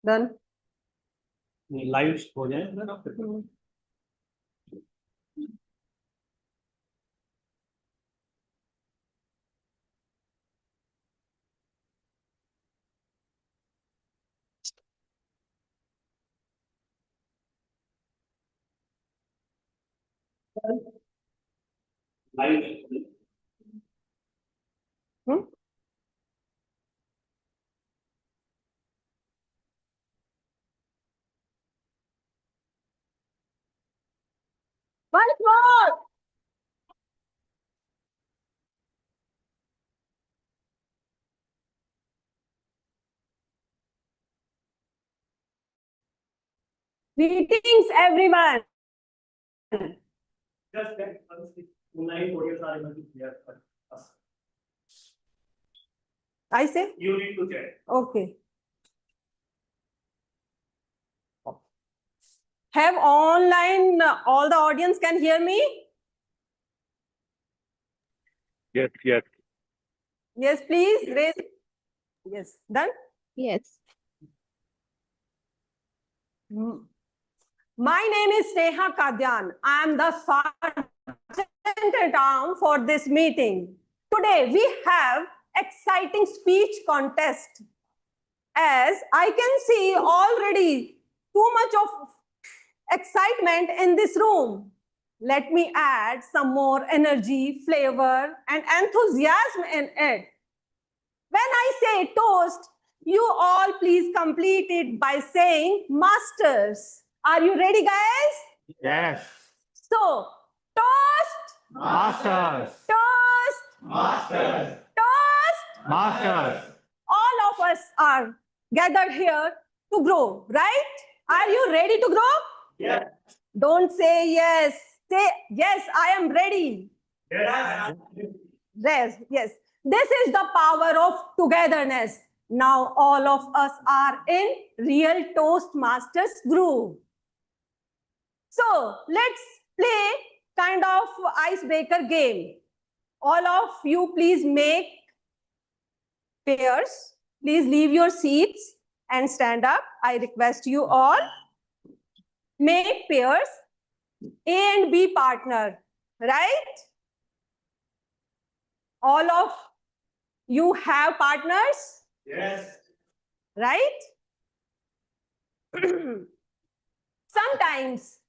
Done. Live हो जाए live Once more. Greetings, everyone. just that online audience are able to hear us. I say? You need to check. Okay. Have online, all the audience can hear me? Yes, yes. Yes, please raise. Yes, done? Yes. My name is Sneha Kadyan. I am the sergeant at arms for this meeting. Today we have exciting speech contest. As I can see already too much of excitement in this room. Let me add some more energy, flavor, and enthusiasm in it. When I say toast, you all please complete it by saying masters. Are you ready, guys? Yes. So, toast, Masters. toast, Masters. toast. Masters. All of us are gathered here to grow, right? Are you ready to grow? Yes. Don't say yes. Say, yes, I am ready. Yes. Yes, yes. This is the power of togetherness. Now all of us are in real Toastmasters groove. So let's play kind of icebreaker game. All of you please make pairs. Please leave your seats and stand up. I request you all. Make pairs. A and B partner, right? All of you have partners, Yes. right? Sometimes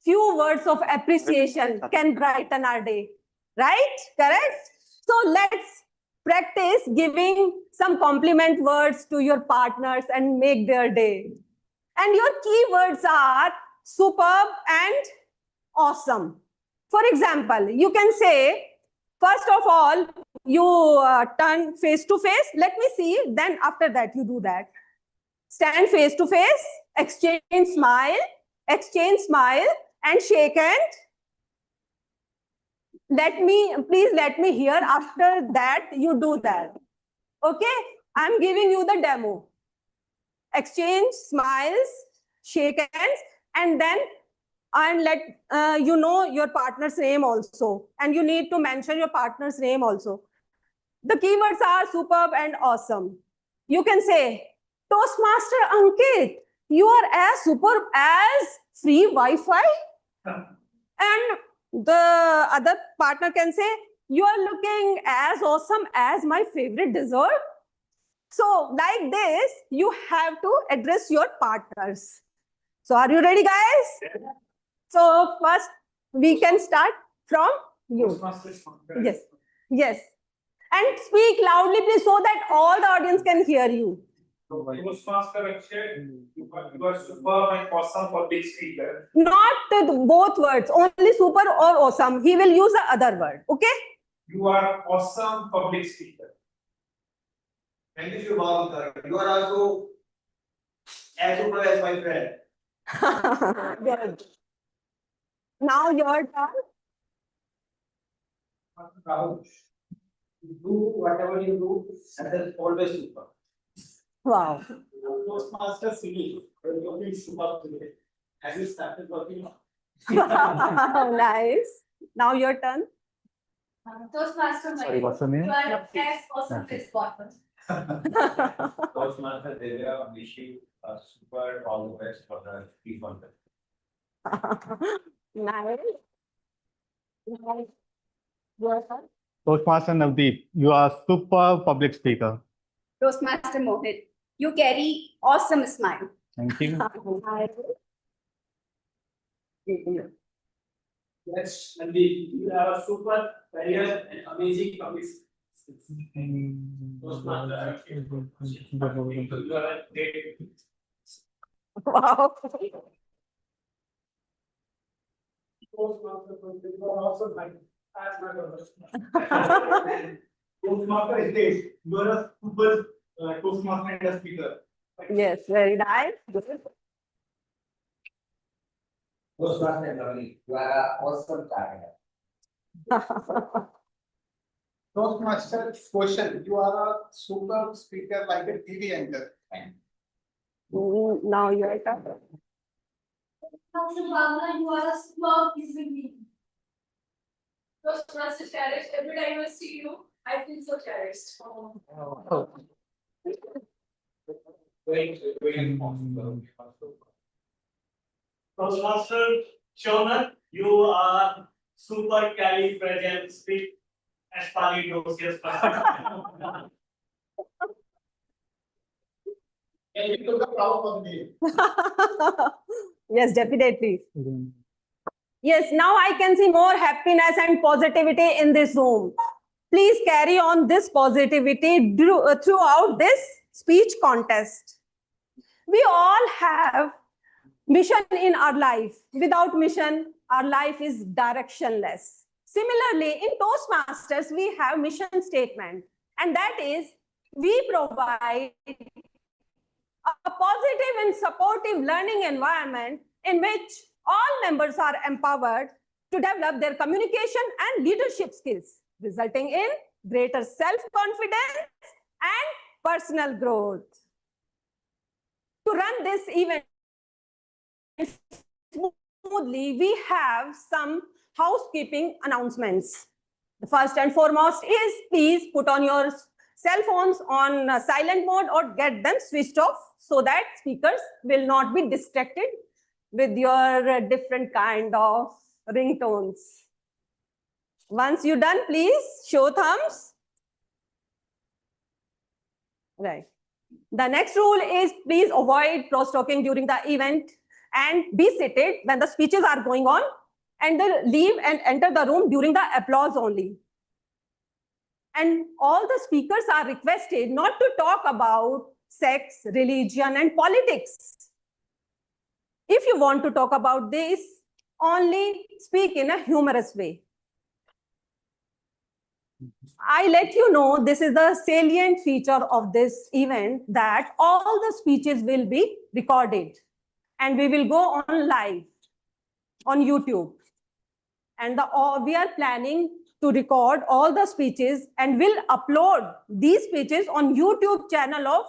few words of appreciation can brighten our day, right? Correct? So let's practice giving some compliment words to your partners and make their day. And your keywords are superb and awesome. For example, you can say, first of all, you turn face to face. Let me see. Then after that, you do that. Stand face to face, exchange smile, and shake hand. Please let me hear. After that, you do that. Okay? I'm giving you the demo. Exchange smiles, shake hands, and then let you know your partner's name also. And you need to mention your partner's name also. The keywords are superb and awesome. You can say, Toastmaster Ankit, you are as superb as free Wi-Fi. And the other partner can say, you are looking as awesome as my favorite dessert. So like this, you have to address your partners. So are you ready, guys? Yes. So first, we can start from you. Toastmasters. Yes, yes. And speak loudly, please, so that all the audience can hear you. Toastmaster Akshay, you are super and awesome public speaker. Not both words, only super or awesome. He will use the other word, okay? You are awesome public speaker. Thank you, Shubham. You are also as super as my friend. Good. Now your turn. Rahul, you do whatever you do, that is always super. Wow. Toastmaster City, you are super today. Have you started working? Nice. Now your turn. Toastmaster, Sorry, what's the name? you are as awesome as partner. Toastmaster, they will wish you a super all the best for the speech contest. Nice. Nice. Your turn. Toastmaster Navdeep, you are super public speaker. Toastmaster Mohit, you carry awesome smile. Thank you. Nice. Yes, and you have a super career and amazing public. Toastmaster, you are a great. Wow. Toastmaster, you are also like, as my brother. Toastmaster is this, you are a super Toastmaster and a speaker. Yes, very nice. Good. Toastmaster Navneet, you are an awesome career. Toastmaster question, you are a super speaker like a TV anchor. Now your turn. Dr. Bhavna, you are a superb human being. Toastmaster cherished. Every time I see you, I feel so cherished. Toastmaster Shonak, you are super califragilistic asparagus person. And you took a proud of me. Yes, definitely. Yes, now I can see more happiness and positivity in this room. Please carry on this positivity throughout this speech contest. We all have mission in our life. Without mission, our life is directionless. Similarly, in Toastmasters, we have mission statement, and that is we provide a positive and supportive learning environment in which all members are empowered to develop their communication and leadership skills, resulting in greater self-confidence and personal growth. To run this event smoothly, we have some housekeeping announcements. The first and foremost is please put on your cell phones on silent mode or get them switched off so that speakers will not be distracted with your different kind of ringtones. Once you're done, please show thumbs. Right. The next rule is please avoid cross-talking during the event and be seated when the speeches are going on, and then leave and enter the room during the applause only. And all the speakers are requested not to talk about sex, religion, and politics. If you want to talk about this, only speak in a humorous way. I let you know this is the salient feature of this event, that all the speeches will be recorded and we will go on live on YouTube. And we are planning to record all the speeches and will upload these speeches on YouTube channel of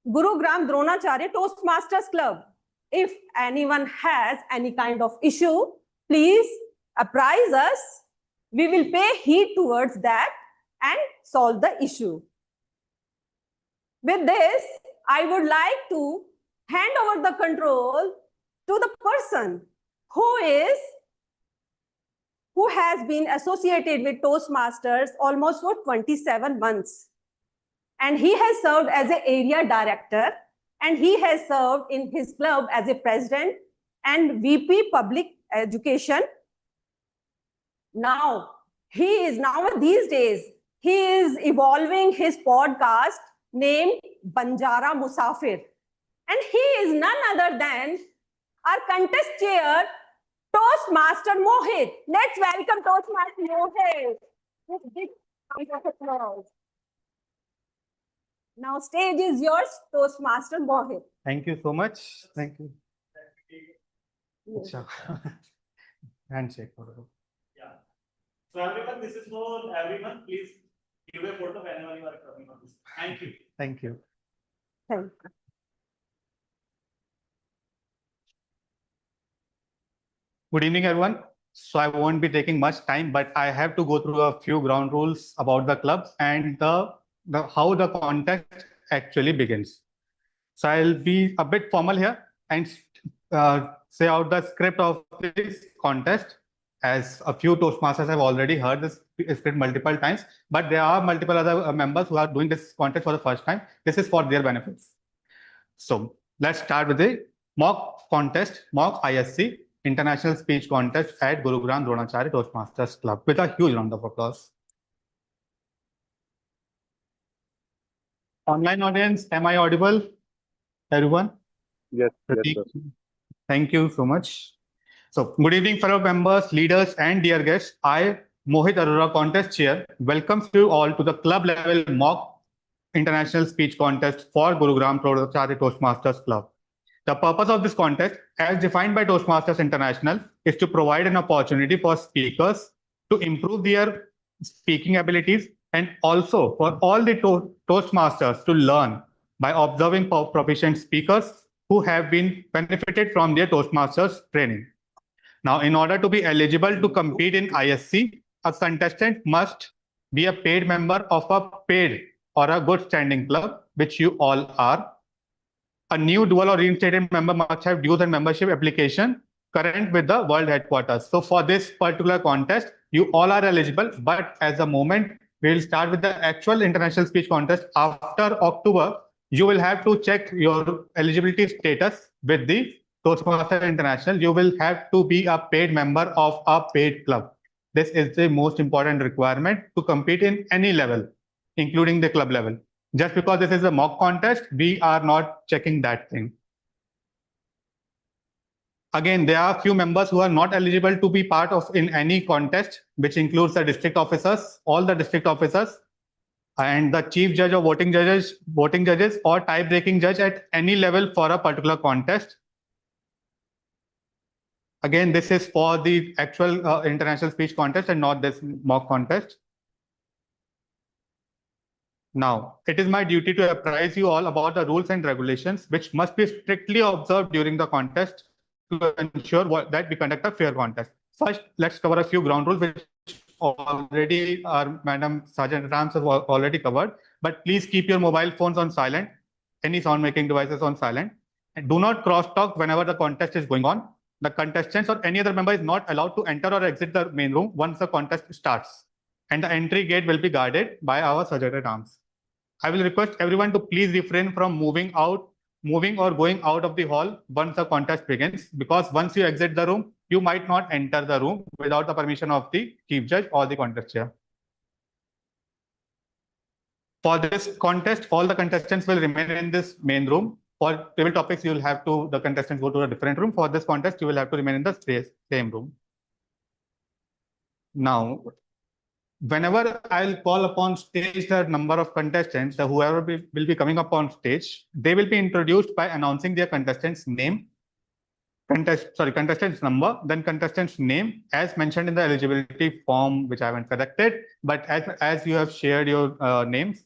Gurugram Dronacharya Toastmasters Club. If anyone has any kind of issue, please apprise us. We will pay heed towards that and solve the issue. With this, I would like to hand over the control to the person who has been associated with Toastmasters almost for 27 months. And he has served as an area director, and he has served in his club as a president and VP Public Education. Now, these days, he is evolving his podcast named Banjara Musafir. And he is none other than our contest chair, Toastmaster Mohit. Let's welcome Toastmaster Mohit. With big round of applause. Now, stage is yours, Toastmaster Mohit. Thank you so much. Thank you. Yes. Handshake. Yeah. So everyone, this is for everyone. Please give a photo whenever you are talking on this. Thank you. Thank you. Thank you. Good evening, everyone. So I won't be taking much time, but I have to go through a few ground rules about the clubs and the how the contest actually begins. So I'll be a bit formal here and say out the script of this contest, as a few Toastmasters have already heard this script multiple times, but there are multiple other members who are doing this contest for the first time. This is for their benefits. So let's start with the mock contest, mock ISC, International Speech Contest at Gurugram Dronacharya Toastmasters Club, with a huge round of applause. Online audience, am I audible? Everyone? Yes, yes, Prateek? sir. Thank you so much. So, good evening, fellow members, leaders, and dear guests. I, Mohit Arora, contest chair, welcomes you all to the club level mock international speech contest for Gurugram Dronacharya Toastmasters Club. The purpose of this contest, as defined by Toastmasters International, is to provide an opportunity for speakers to improve their speaking abilities, and also for all the Toastmasters to learn by observing proficient speakers who have been benefited from their Toastmasters training. Now, in order to be eligible to compete in ISC, a contestant must be a paid member of a paid or a good standing club, which you all are. A new dual or reinstated member must have dues and membership application current with the world headquarters. So for this particular contest, you all are eligible, but as a moment, we will start with the actual international speech contest. After October, you will have to check your eligibility status with the Toastmaster International. You will have to be a paid member of a paid club. This is the most important requirement to compete in any level, including the club level. Just because this is a mock contest, we are not checking that thing. Again, there are few members who are not eligible to be part of in any contest, which includes the district officers, all the district officers, and the chief judge or voting judges, or tie-breaking judge at any level for a particular contest. Again, this is for the actual international speech contest and not this mock contest. Now, it is my duty to apprise you all about the rules and regulations which must be strictly observed during the contest to ensure that we conduct a fair contest. First, let's cover a few ground rules which already our Madam Sergeant Rams have already covered. But please keep your mobile phones on silent, any sound-making devices on silent, and do not cross-talk whenever the contest is going on. The contestants or any other member is not allowed to enter or exit the main room once the contest starts, and the entry gate will be guarded by our Sergeant at Arms. I will request everyone to please refrain from moving or going out of the hall once the contest begins, because once you exit the room, you might not enter the room without the permission of the chief judge or the contest chair. For this contest, all the contestants will remain in this main room. For table topics, you will have to, the contestants go to a different room. For this contest, you will have to remain in the same room. Now, whenever I'll call upon stage the number of contestants, whoever will be coming up on stage, they will be introduced by announcing their contestant's name, contestant's number, then contestant's name as mentioned in the eligibility form, which I haven't corrected, but as you have shared your names,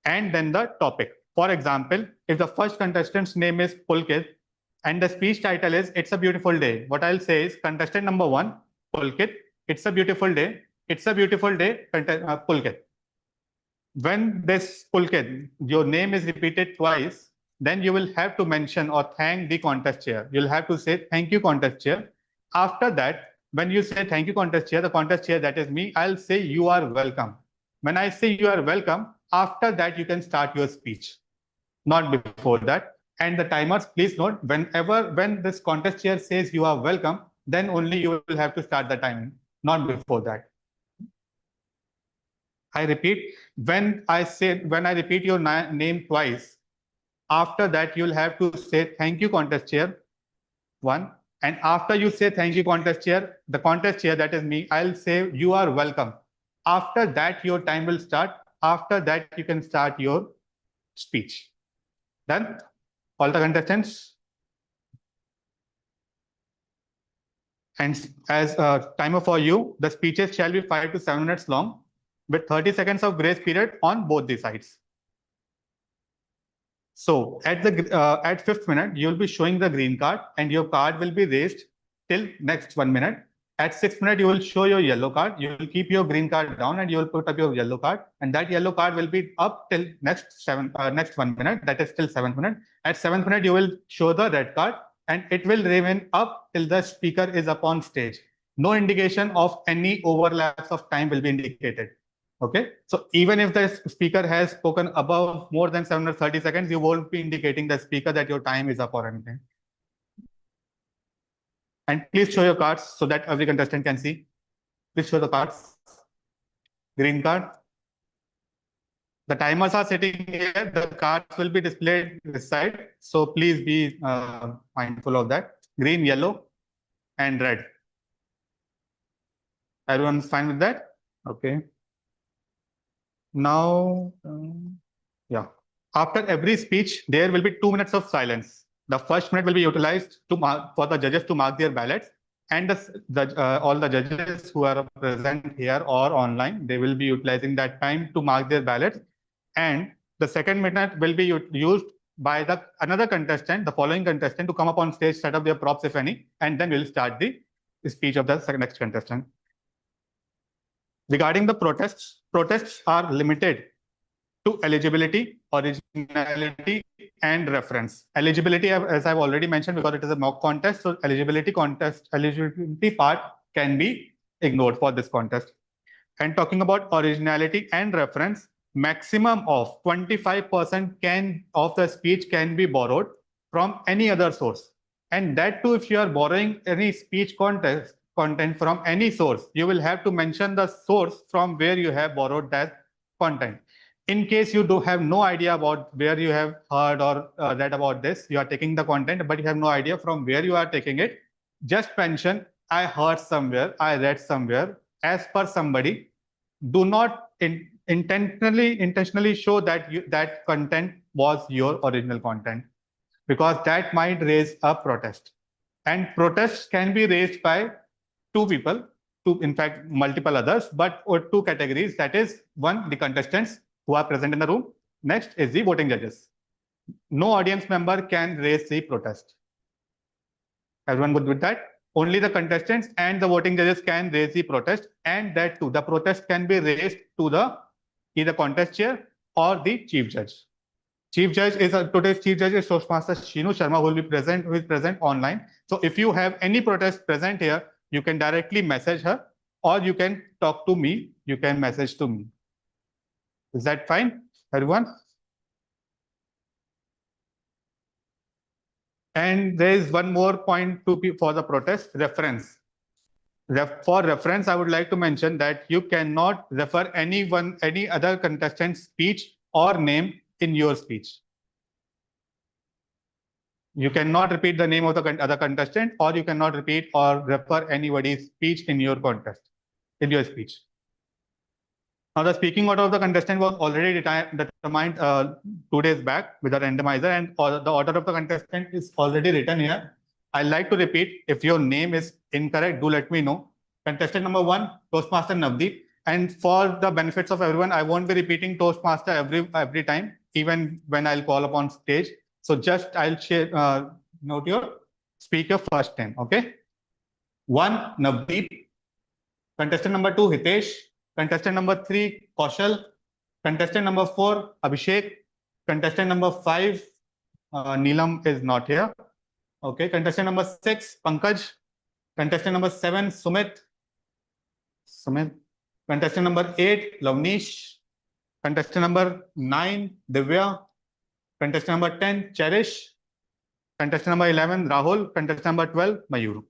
and then the topic. For example, if the first contestant's name is Pulkit and the speech title is "It's a Beautiful Day," what I'll say is contestant number 1, Pulkit, "It's a beautiful day. It's a beautiful day, Pulkit." When this Pulkit, your name is repeated twice, then you will have to mention or thank the contest chair. You'll have to say, "Thank you, contest chair." After that, when you say, "Thank you, contest chair," the contest chair, that is me, I'll say, "You are welcome." When I say "You are welcome," after that, you can start your speech, not before that. And the timers, please note, when this contest chair says "You are welcome," then only you will have to start the timing, not before that. I repeat, when I repeat your name twice, after that you'll have to say "Thank you, contest chair," 1. And after you say "Thank you, contest chair," the contest chair, that is me, I'll say "You are welcome." After that, your time will start. After that, you can start your speech. Done? All the contestants? And as a timer for you, the speeches shall be 5 to 7 minutes long, with 30 seconds of grace period on both the sides. So at 5th minute, you will be showing the green card and your card will be raised till next 1 minute. At 6 minutes, you will show your yellow card. You will keep your green card down and you will put up your yellow card. And that yellow card will be up till next 1 minute. That is till 7th minute. At 7th minute, you will show the red card and it will remain up till the speaker is up on stage. No indication of any overlaps of time will be indicated. Okay. So even if the speaker has spoken above more than 730 seconds, you won't be indicating the speaker that your time is up or anything. And please show your cards so that every contestant can see. Please show the cards. Green card. The timers are sitting here. The cards will be displayed this side. So please be mindful of that. Green, yellow, and red. Everyone's fine with that? Okay. Now, yeah. After every speech, there will be 2 minutes of silence. The first minute will be utilized to mark, for the judges to mark their ballots, and all the judges who are present here or online, they will be utilizing that time to mark their ballots. And the second minute will be used by another contestant, the following contestant, to come up on stage, set up their props if any, and then we'll start the speech of the next contestant. Regarding the protests are limited to eligibility, originality, and reference. Eligibility, as I've already mentioned, because it is a mock contest, so eligibility part can be ignored for this contest. And talking about originality and reference, maximum of 25% of the speech can be borrowed from any other source. And that too, if you are borrowing any speech content from any source, you will have to mention the source from where you have borrowed that content. In case you have no idea about where you have heard or read about this, you are taking the content, but you have no idea from where you are taking it, just mention, I heard somewhere, I read somewhere, as per somebody. Do not intentionally show that that content was your original content, because that might raise a protest. And protests can be raised by two people, in fact, multiple others, but two categories. That is, one, the contestants who are present in the room. Next is the voting judges. No audience member can raise the protest. Everyone good with that? Only the contestants and the voting judges can raise the protest, and that too, the protest can be raised to the either contest chair or the chief judge. Today's chief judge is Toastmaster Shinu Sharma, who is present online. So if you have any protest present here, you can directly message her, or you can talk to me. You can message to me. Is that fine, everyone? And there is one more point for the protest: reference. For reference, I would like to mention that you cannot refer any other contestant's speech or name in your speech. You cannot repeat the name of the other contestant, or you cannot repeat or refer anybody's speech in your speech. Now, the speaking order of the contestant was already determined 2 days back with a randomizer, and the order of the contestant is already written here. I'd like to repeat. If your name is incorrect, do let me know. Contestant number 1, Toastmaster Navdeep. And for the benefits of everyone, I won't be repeating Toastmaster every time, even when I'll call upon stage. So just I'll note your speaker first name. Okay. 1, Navdeep. Contestant number 2, Hitesh. Contestant number 3, Kaushal. Contestant number 4, Abhishek. Contestant number 5, Neelam is not here. Okay. Contestant number 6, Pankaj. Contestant number 7, Sumit. Contestant number 8, Lavnish. Contestant number 9, Divya. Contestant number 10, Cherish. Contestant number 11, Rahul. Contestant number 12, Mayur.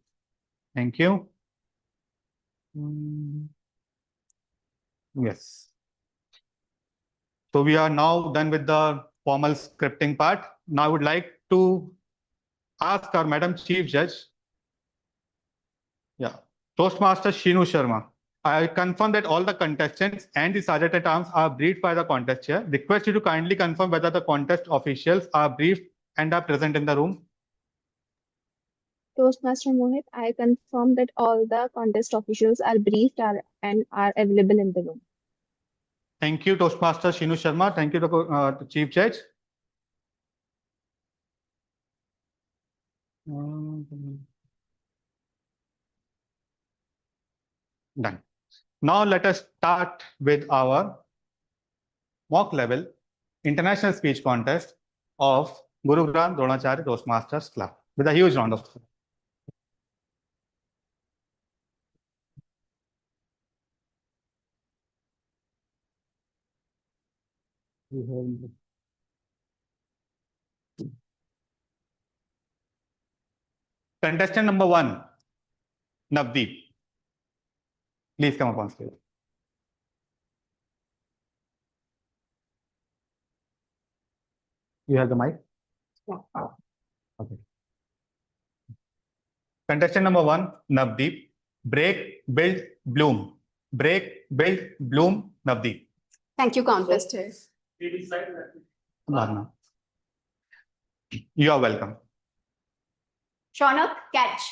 Thank you. Yes. So we are now done with the formal scripting part. Now I would like to ask our Madam Chief Judge. Yeah. Toastmaster Shinu Sharma. I confirm that all the contestants and the sergeant at arms are briefed by the contest chair. Request you to kindly confirm whether the contest officials are briefed and are present in the room. Toastmaster Mohit, I confirm that all the contest officials are briefed and are available in the room. Thank you, Toastmaster Shinu Sharma. Thank you, the Chief Judge. Done. Now let us start with our mock level international speech contest of Gurugram Dronacharya Toastmasters Club with a huge round of applause. Contestant number 1, Navdeep. Please come up on stage. You have the mic? Yeah. Okay. Contestant number 1, Navdeep. Break, build, bloom. Break, build, bloom, Navdeep. Thank you, contestants. We decide that. Bhavna. You are welcome. Shaunak, catch.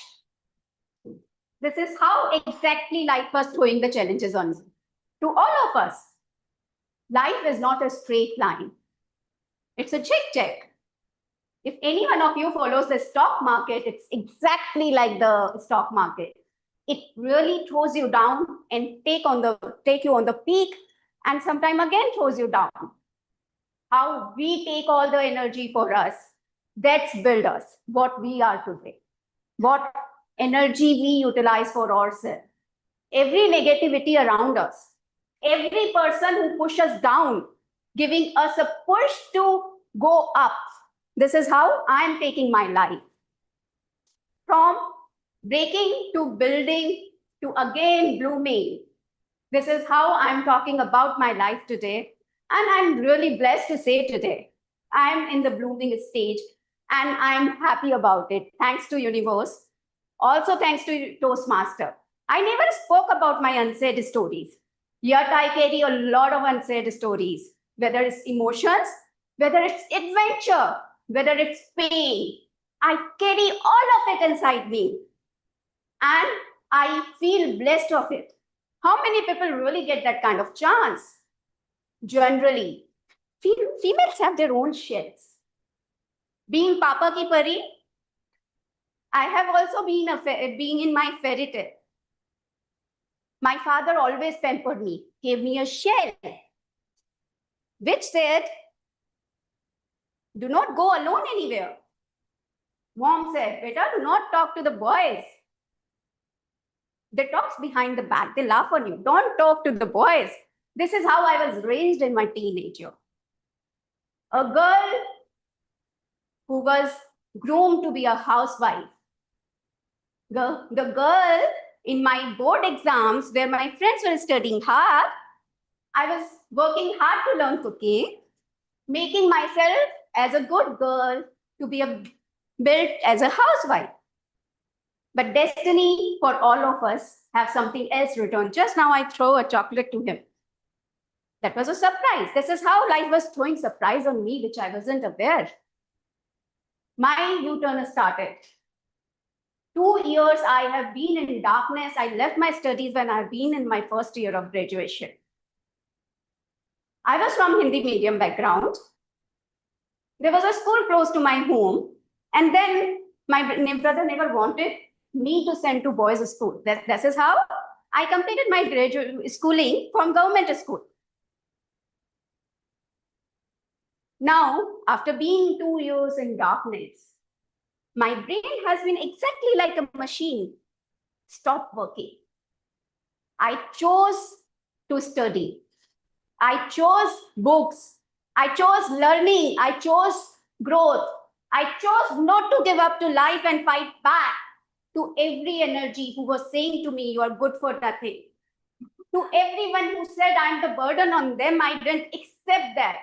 This is how exactly life was throwing the challenges on me. To all of us, life is not a straight line. It's a zigzag. If any one of you follows the stock market, it's exactly like the stock market. It really throws you down and take you on the peak, and sometime again throws you down. How we take all the energy for us, that's build us, what we are today. What energy we utilize for ourselves. Every negativity around us, every person who pushes us down, giving us a push to go up. This is how I'm taking my life. From breaking to building to again blooming. This is how I'm talking about my life today. And I'm really blessed to say today, I'm in the blooming stage and I'm happy about it. Thanks to universe. Also thanks to Toastmaster. I never spoke about my unsaid stories. Yet I carry a lot of unsaid stories, whether it's emotions, whether it's adventure, whether it's pain. I carry all of it inside me. And I feel blessed of it. How many people really get that kind of chance? Generally, females have their own shells. Being Papa Ki Pari, I have also been in my fairy tale. My father always pampered me, gave me a shell, which said, do not go alone anywhere. Mom said, beta, do not talk to the boys. They talk behind the back. They laugh on you. Don't talk to the boys. This is how I was raised in my teenager. A girl who was groomed to be a housewife. The girl in my board exams where my friends were studying hard, I was working hard to learn cooking, making myself as a good girl to be built as a housewife. But destiny for all of us have something else written. Just now I throw a chocolate to him. That was a surprise. This is how life was throwing surprise on me, which I wasn't aware. My U-turn started. 2 years I have been in darkness. I left my studies when I've been in my first year of graduation. I was from Hindi medium background. There was a school close to my home. And then my brother never wanted me to send to boys' school. This is how I completed my graduate schooling from government school. Now, after being 2 years in darkness, my brain has been exactly like a machine. Stop working. I chose to study. I chose books. I chose learning. I chose growth. I chose not to give up to life and fight back to every energy who was saying to me, you are good for nothing. To everyone who said I'm the burden on them, I didn't accept that.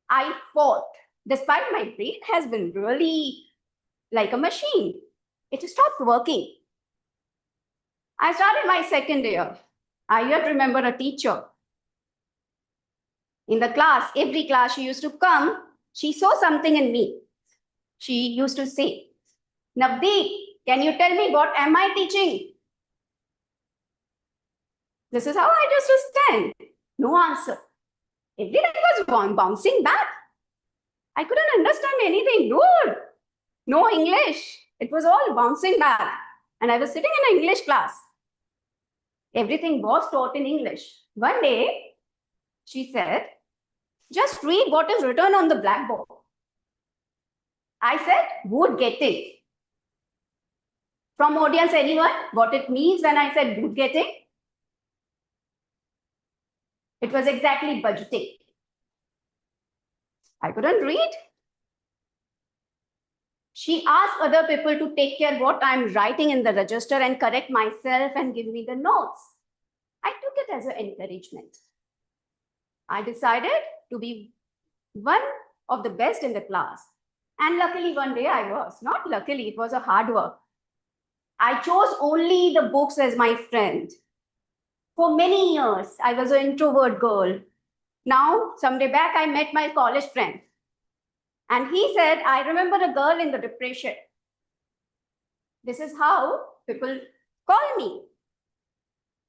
I fought. Despite my brain has been really like a machine. It stopped working. I started my second year. I yet remember a teacher. In the class, every class she used to come, she saw something in me. She used to say, Navdeep, can you tell me what am I teaching? This is how I used to stand. No answer. Everything was bouncing back. I couldn't understand anything, dude. No English. It was all bouncing back. And I was sitting in an English class. Everything was taught in English. One day, she said, just read what is written on the blackboard. I said, good getting. From audience, anyone, what it means when I said good getting? It was exactly budgeting. I couldn't read. She asked other people to take care what I'm writing in the register and correct myself and give me the notes. I took it as an encouragement. I decided to be one of the best in the class. And luckily one day I was. Not luckily, it was a hard work. I chose only the books as my friend. For many years, I was an introvert girl. Now, someday back, I met my college friend. And he said, I remember a girl in the depression. This is how people call me.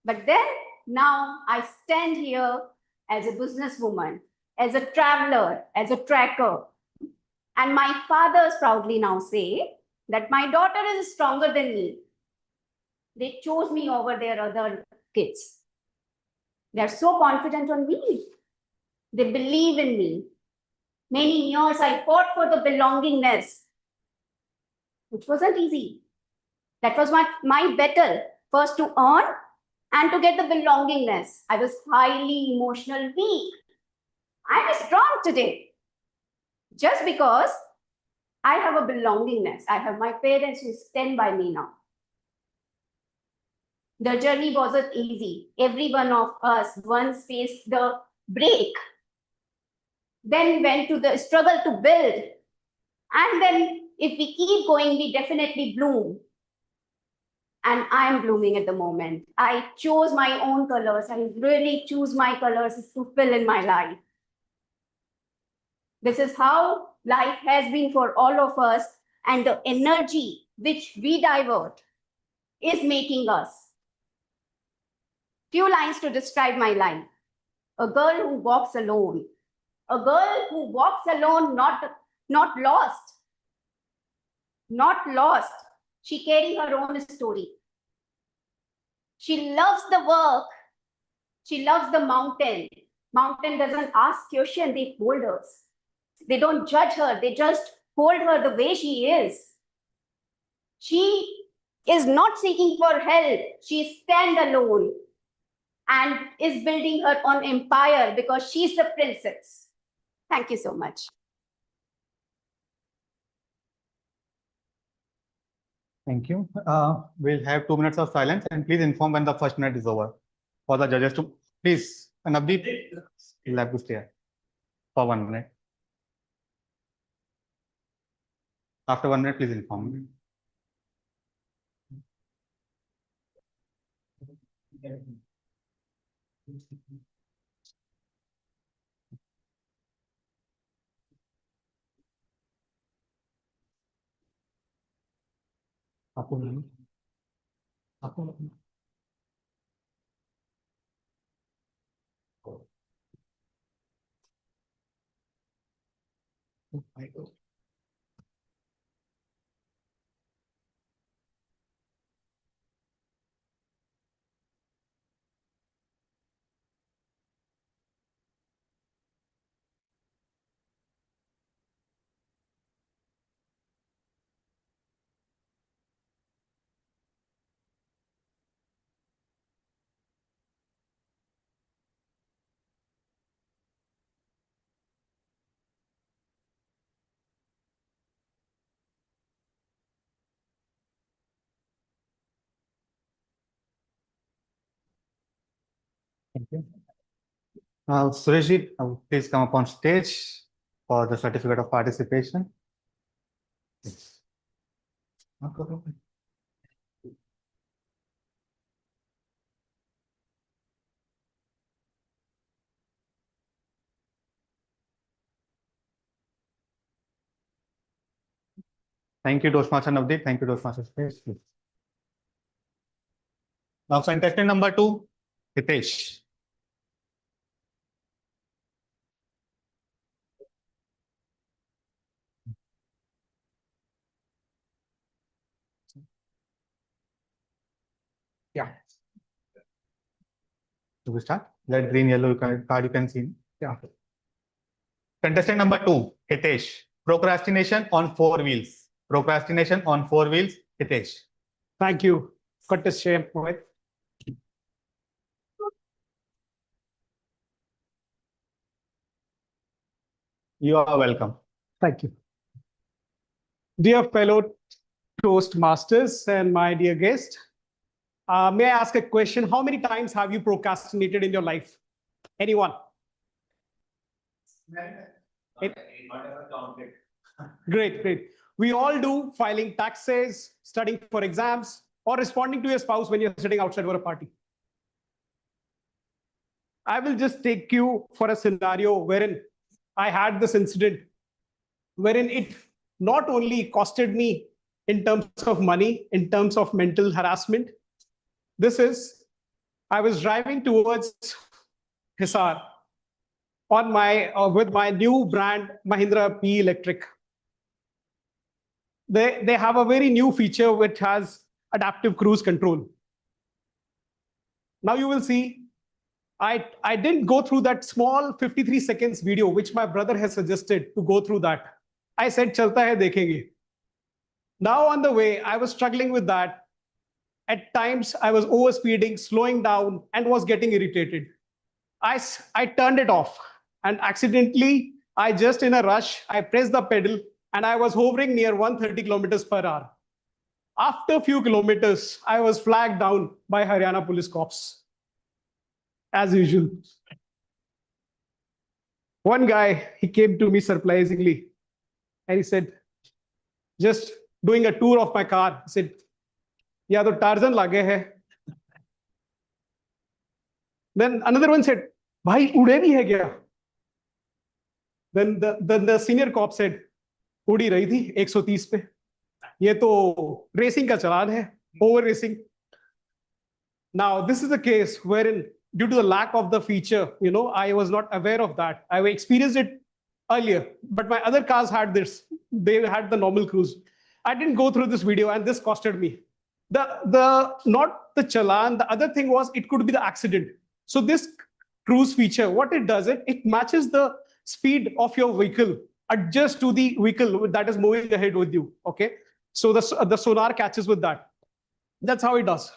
But then, now I stand here as a businesswoman, as a traveler, as a tracker. And my fathers proudly now say that my daughter is stronger than me. They chose me over their other kids. They're so confident on me. They believe in me. Many years I fought for the belongingness, which wasn't easy. That was my battle, first to earn and to get the belongingness. I was highly emotional weak. I'm strong today just because I have a belongingness. I have my parents who stand by me now. The journey wasn't easy. Every one of us once faced the break, then went to the struggle to build. And then if we keep going, we definitely bloom. And I'm blooming at the moment. I chose my own colors. I really choose my colors to fill in my life. This is how life has been for all of us. And the energy which we divert is making us. Few lines to describe my life. A girl who walks alone. A girl who walks alone, not lost. Not lost. She carries her own story. She loves the work. She loves the mountain. Mountain doesn't ask questions, they hold us. They don't judge her, they just hold her the way she is. She is not seeking for help. She stands alone and is building her own empire because she's the princess. Thank you so much. Thank you. We'll have 2 minutes of silence and please inform when the first minute is over. For the judges to please, Navdeep, you'll have to stay here for 1 minute. After 1 minute, please inform me. Thank you. Sureshji, please come up on stage for the certificate of participation. Yes. Thank you, Toastmaster Navdeep. Thank you, Toastmaster Space. Now, contestant number 2, Hitesh. Yeah. Do we start? That green, yellow card you can see. Yeah. Contestant number 2, Hitesh. Procrastination on 4 wheels. Procrastination on 4 wheels, Hitesh. Thank you. Contest chair, Mohit. You are welcome. Thank you. Dear fellow Toastmasters and my dear guest, may I ask a question? How many times have you procrastinated in your life? Anyone? Great, great. We all do, filing taxes, studying for exams, or responding to your spouse when you're sitting outside for a party. I will just take you for a scenario wherein I had this incident, wherein it not only costed me in terms of money, in terms of mental harassment. I was driving towards Hisar on with my new brand Mahindra P Electric. They have a very new feature which has adaptive cruise control. Now you will see, I didn't go through that small 53 seconds video which my brother has suggested to go through that. I said, chalta hai, dekhenge. Now on the way, I was struggling with that. At times, I was overspeeding, slowing down, and was getting irritated. I turned it off, and accidentally, in a rush, I pressed the pedal, and I was hovering near 130 kilometers per hour. After a few kilometers, I was flagged down by Haryana police cops, as usual. One guy, he came to me surprisingly, and he said, just doing a tour of my car, he said, "Ya to Tarzan lage hai." Then another one said, "Bhai, ude bhi hai kya?" Then the senior cop said, "Udi rahi thi 130 pe. Ye to racing ka chalan hai, over racing." Now, this is a case wherein, due to the lack of the feature, I was not aware of that. I experienced it earlier, but my other cars had this. They had the normal cruise. I didn't go through this video, and this costed me. Not the challan, the other thing was it could be the accident. So this cruise feature, what it does, it matches the speed of your vehicle, adjust to the vehicle that is moving ahead with you. Okay, so the sonar catches with that. That's how it does.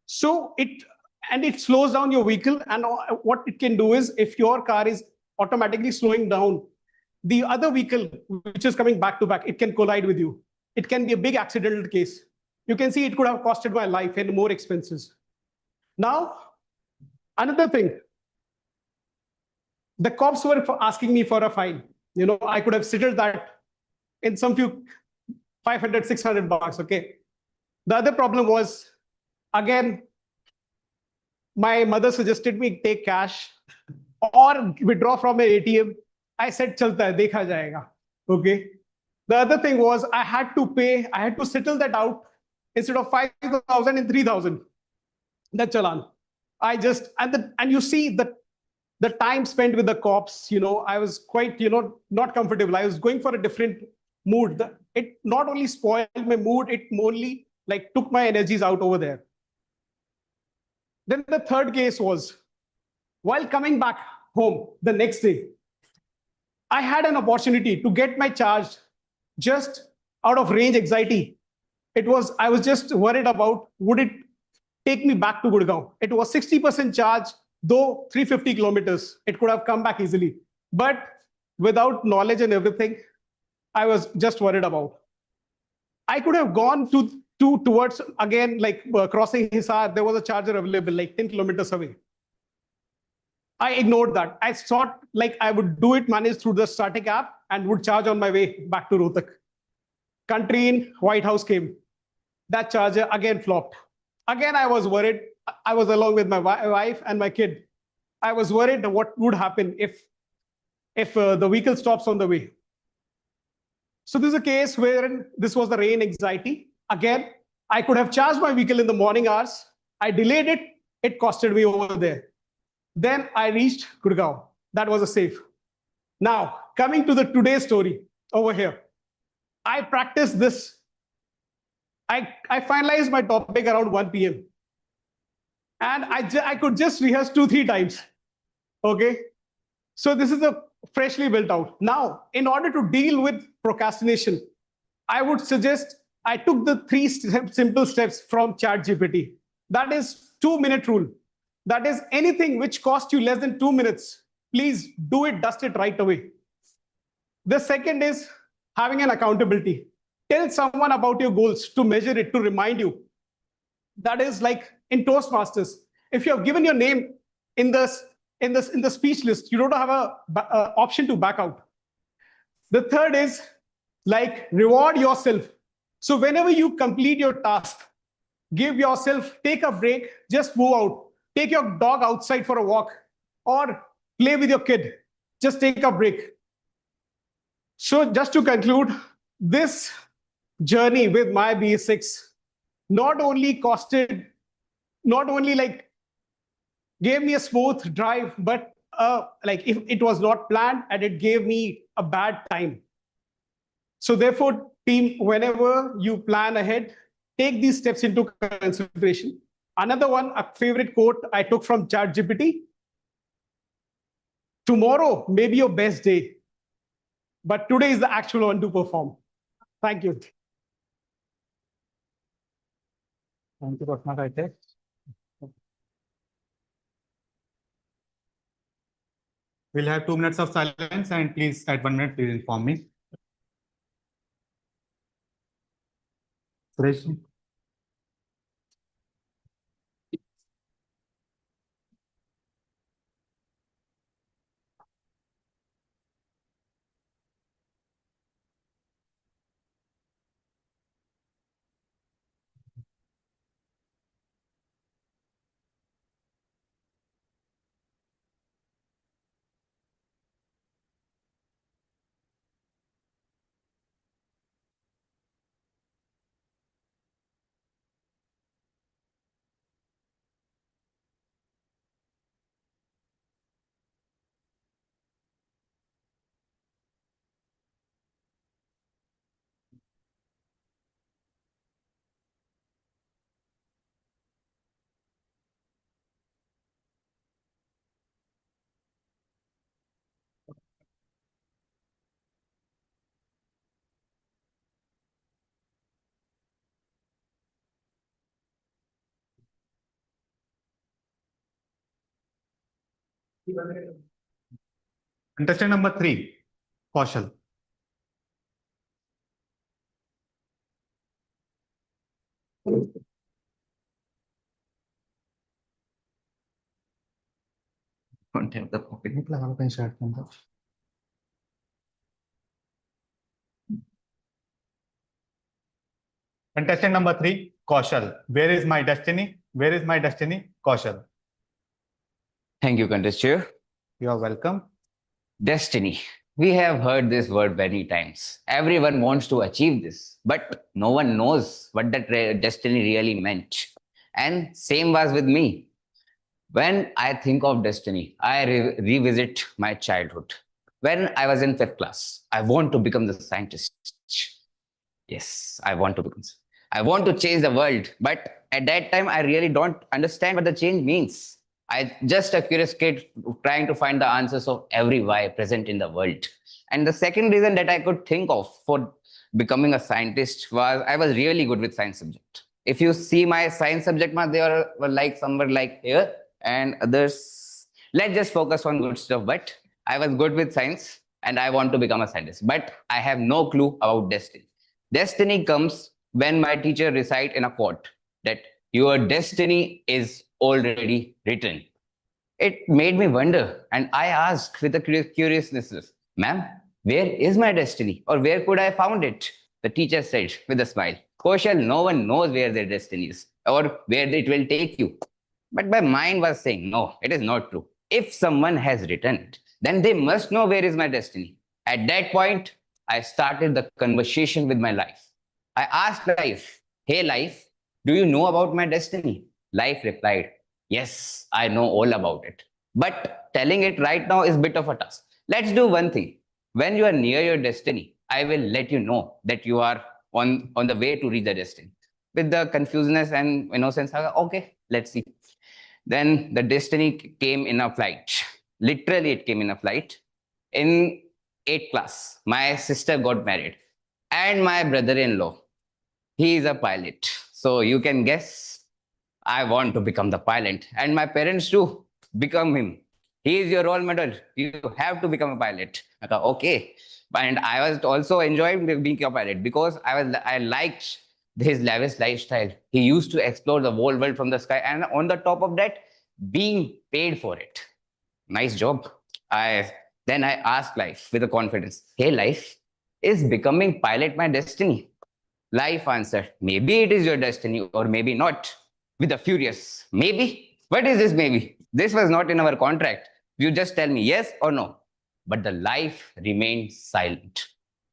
So it slows down your vehicle, and what it can do is, if your car is automatically slowing down, the other vehicle which is coming back to back, it can collide with you. It can be a big accidental case. You can see it could have costed my life and more expenses. Now, another thing, the cops were asking me for a fine. I could have settled that in some few 500, 600 bucks. Okay. The other problem was, again, my mother suggested me take cash or withdraw from an ATM. I said, chalta hai, dekha jayega. Okay. The other thing was, I had to settle that out instead of 5,000 and 3,000. The challan. And you see the time spent with the cops, I was quite, not comfortable. I was going for a different mood. It not only spoiled my mood, it only took my energies out over there. Then the third case was, while coming back home the next day, I had an opportunity to get my charge just out of range anxiety. I was just worried about, would it take me back to Gurugram? It was 60% charge, though 350 kilometers. It could have come back easily. But without knowledge and everything, I was just worried about. I could have gone towards, again, crossing Hisar. There was a charger available 10 kilometers away. I ignored that. I thought I would do it, manage through the static app, and would charge on my way back to Rohtak. Country in White House came. That charger again flopped. Again, I was worried. I was along with my wife and my kid. I was worried what would happen if the vehicle stops on the way. So this is a case where this was the rain anxiety. Again, I could have charged my vehicle in the morning hours. I delayed it. It costed me over there. Then I reached Gurugram. That was a safe. Now, coming to today's story over here. I practiced this. I finalized my topic around 1 p.m. and I could just rehearse 2-3 times. Okay. So this is a freshly built out. Now, in order to deal with procrastination, I would suggest I took the 3 simple steps from ChatGPT. That is 2-minute rule. That is anything which costs you less than 2 minutes, please do it, dust it right away. The second is having an accountability. Tell someone about your goals to measure it, to remind you. That is like in Toastmasters. If you have given your name in the speech list, you don't have a option to back out. The third is like reward yourself. So whenever you complete your task, give yourself, take a break, just move out. Take your dog outside for a walk or play with your kid. Just take a break. So just to conclude, this journey with my BS6 not only like gave me a smooth drive, but like if it was not planned and it gave me a bad time. So therefore, team, whenever you plan ahead, take these steps into consideration. Another one, a favorite quote I took from ChatGPT. Tomorrow may be your best day, but today is the actual one to perform. Thank you. Thank you, Toastmasters. We'll have 2 minutes of silence, and please, at 1 minute, please inform me. Suresh? Contestant number 3, Kaushal. Content the pocket. Contestant number 3, Kaushal. Where is my destiny? Where is my destiny? Kaushal. Thank you, contestant. You are welcome. Destiny. We have heard this word many times. Everyone wants to achieve this, but no one knows what that destiny really meant. And same was with me. When I think of destiny, I revisit my childhood. When I was in 5th class, I want to become the scientist. Yes, I want to become. I want to change the world, but at that time, I really don't understand what the change means. I just a curious kid trying to find the answers of every why present in the world. And the second reason that I could think of for becoming a scientist was I was really good with science subject. If you see my science subject, they were like somewhere like here and others. Let's just focus on good stuff. But I was good with science and I want to become a scientist. But I have no clue about destiny. Destiny comes when my teacher recite in a quote that your destiny is already written. It made me wonder, and I asked with a curiousness, ma'am, where is my destiny? Or where could I found it? The teacher said with a smile, Kaushal, no one knows where their destiny is or where it will take you. But my mind was saying, no, it is not true. If someone has written it, then they must know where is my destiny. At that point, I started the conversation with my life. I asked life, hey life, do you know about my destiny? Life replied, yes, I know all about it. But telling it right now is a bit of a task. Let's do one thing. When you are near your destiny, I will let you know that you are on the way to reach the destiny. With the confusedness and innocence, okay, let's see. Then the destiny came in a flight. Literally, it came in a flight. In 8th class, my sister got married, and my brother-in-law, he is a pilot. So you can guess, I want to become the pilot, and my parents too become him. He is your role model. You have to become a pilot. I thought, okay. And I was also enjoying being a pilot because I liked his lavish lifestyle. He used to explore the whole world from the sky, and on the top of that, being paid for it. Nice job. Then I asked life with a confidence, hey life, is becoming pilot my destiny? Life answered, maybe it is your destiny or maybe not. With a furious, maybe? What is this maybe? This was not in our contract. You just tell me yes or no. But the life remained silent.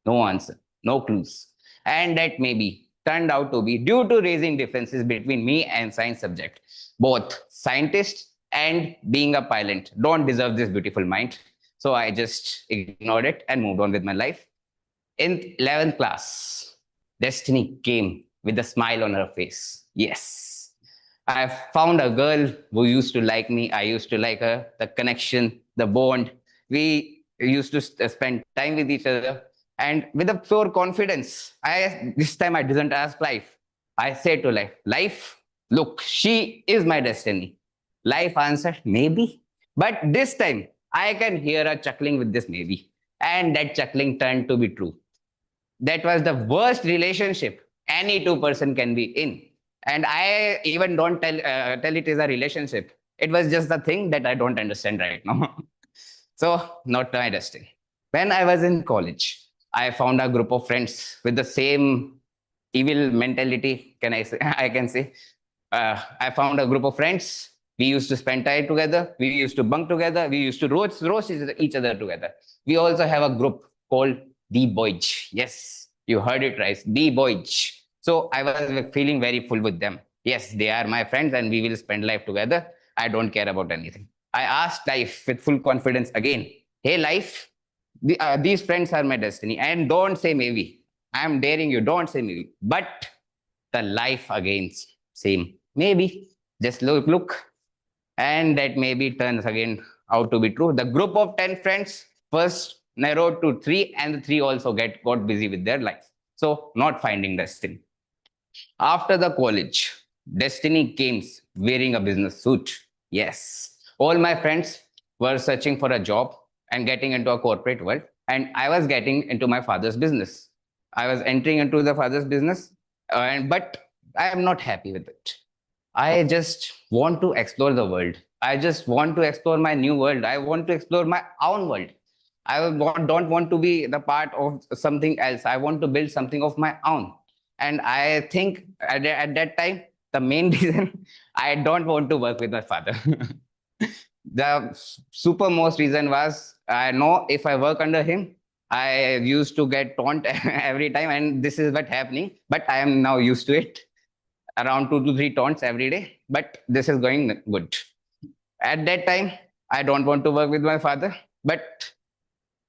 No answer, no clues. And that maybe turned out to be due to raising differences between me and science subject. Both scientists and being a pilot don't deserve this beautiful mind. So I just ignored it and moved on with my life. In 11th class, destiny came with a smile on her face. Yes. I found a girl who used to like me. I used to like her. The connection, the bond. We used to spend time with each other. And with a pure confidence, this time I didn't ask life. I said to life, life, look, she is my destiny. Life answered, maybe. But this time, I can hear her chuckling with this maybe. And that chuckling turned to be true. That was the worst relationship any two person can be in. And I even don't tell it is a relationship. It was just the thing that I don't understand right now. So, not my destiny. When I was in college, I found a group of friends with the same evil mentality. Can I say? I can say. I found a group of friends. We used to spend time together. We used to bunk together. We used to roast each other together. We also have a group called the Boys. Yes, you heard it right. The Boys. So I was feeling very full with them. Yes, they are my friends and we will spend life together. I don't care about anything. I asked life with full confidence again. Hey, life, these friends are my destiny. And don't say maybe. I'm daring you. Don't say maybe. But the life again, same. Maybe. Just look. And that maybe turns again out to be true. The group of 10 friends first narrowed to 3, and the 3 also got busy with their life. So not finding destiny. After the college, destiny came wearing a business suit. Yes. All my friends were searching for a job and getting into a corporate world. And I was getting into my father's business. I was entering into the father's business, but I am not happy with it. I just want to explore the world. I just want to explore my new world. I want to explore my own world. Don't want to be the part of something else. I want to build something of my own. And I think at that time, the main reason I don't want to work with my father. The super most reason was I know if I work under him, I used to get taunt every time, and this is what happening. But I am now used to it, around 2 to 3 taunts every day. But this is going good. At that time, I don't want to work with my father, but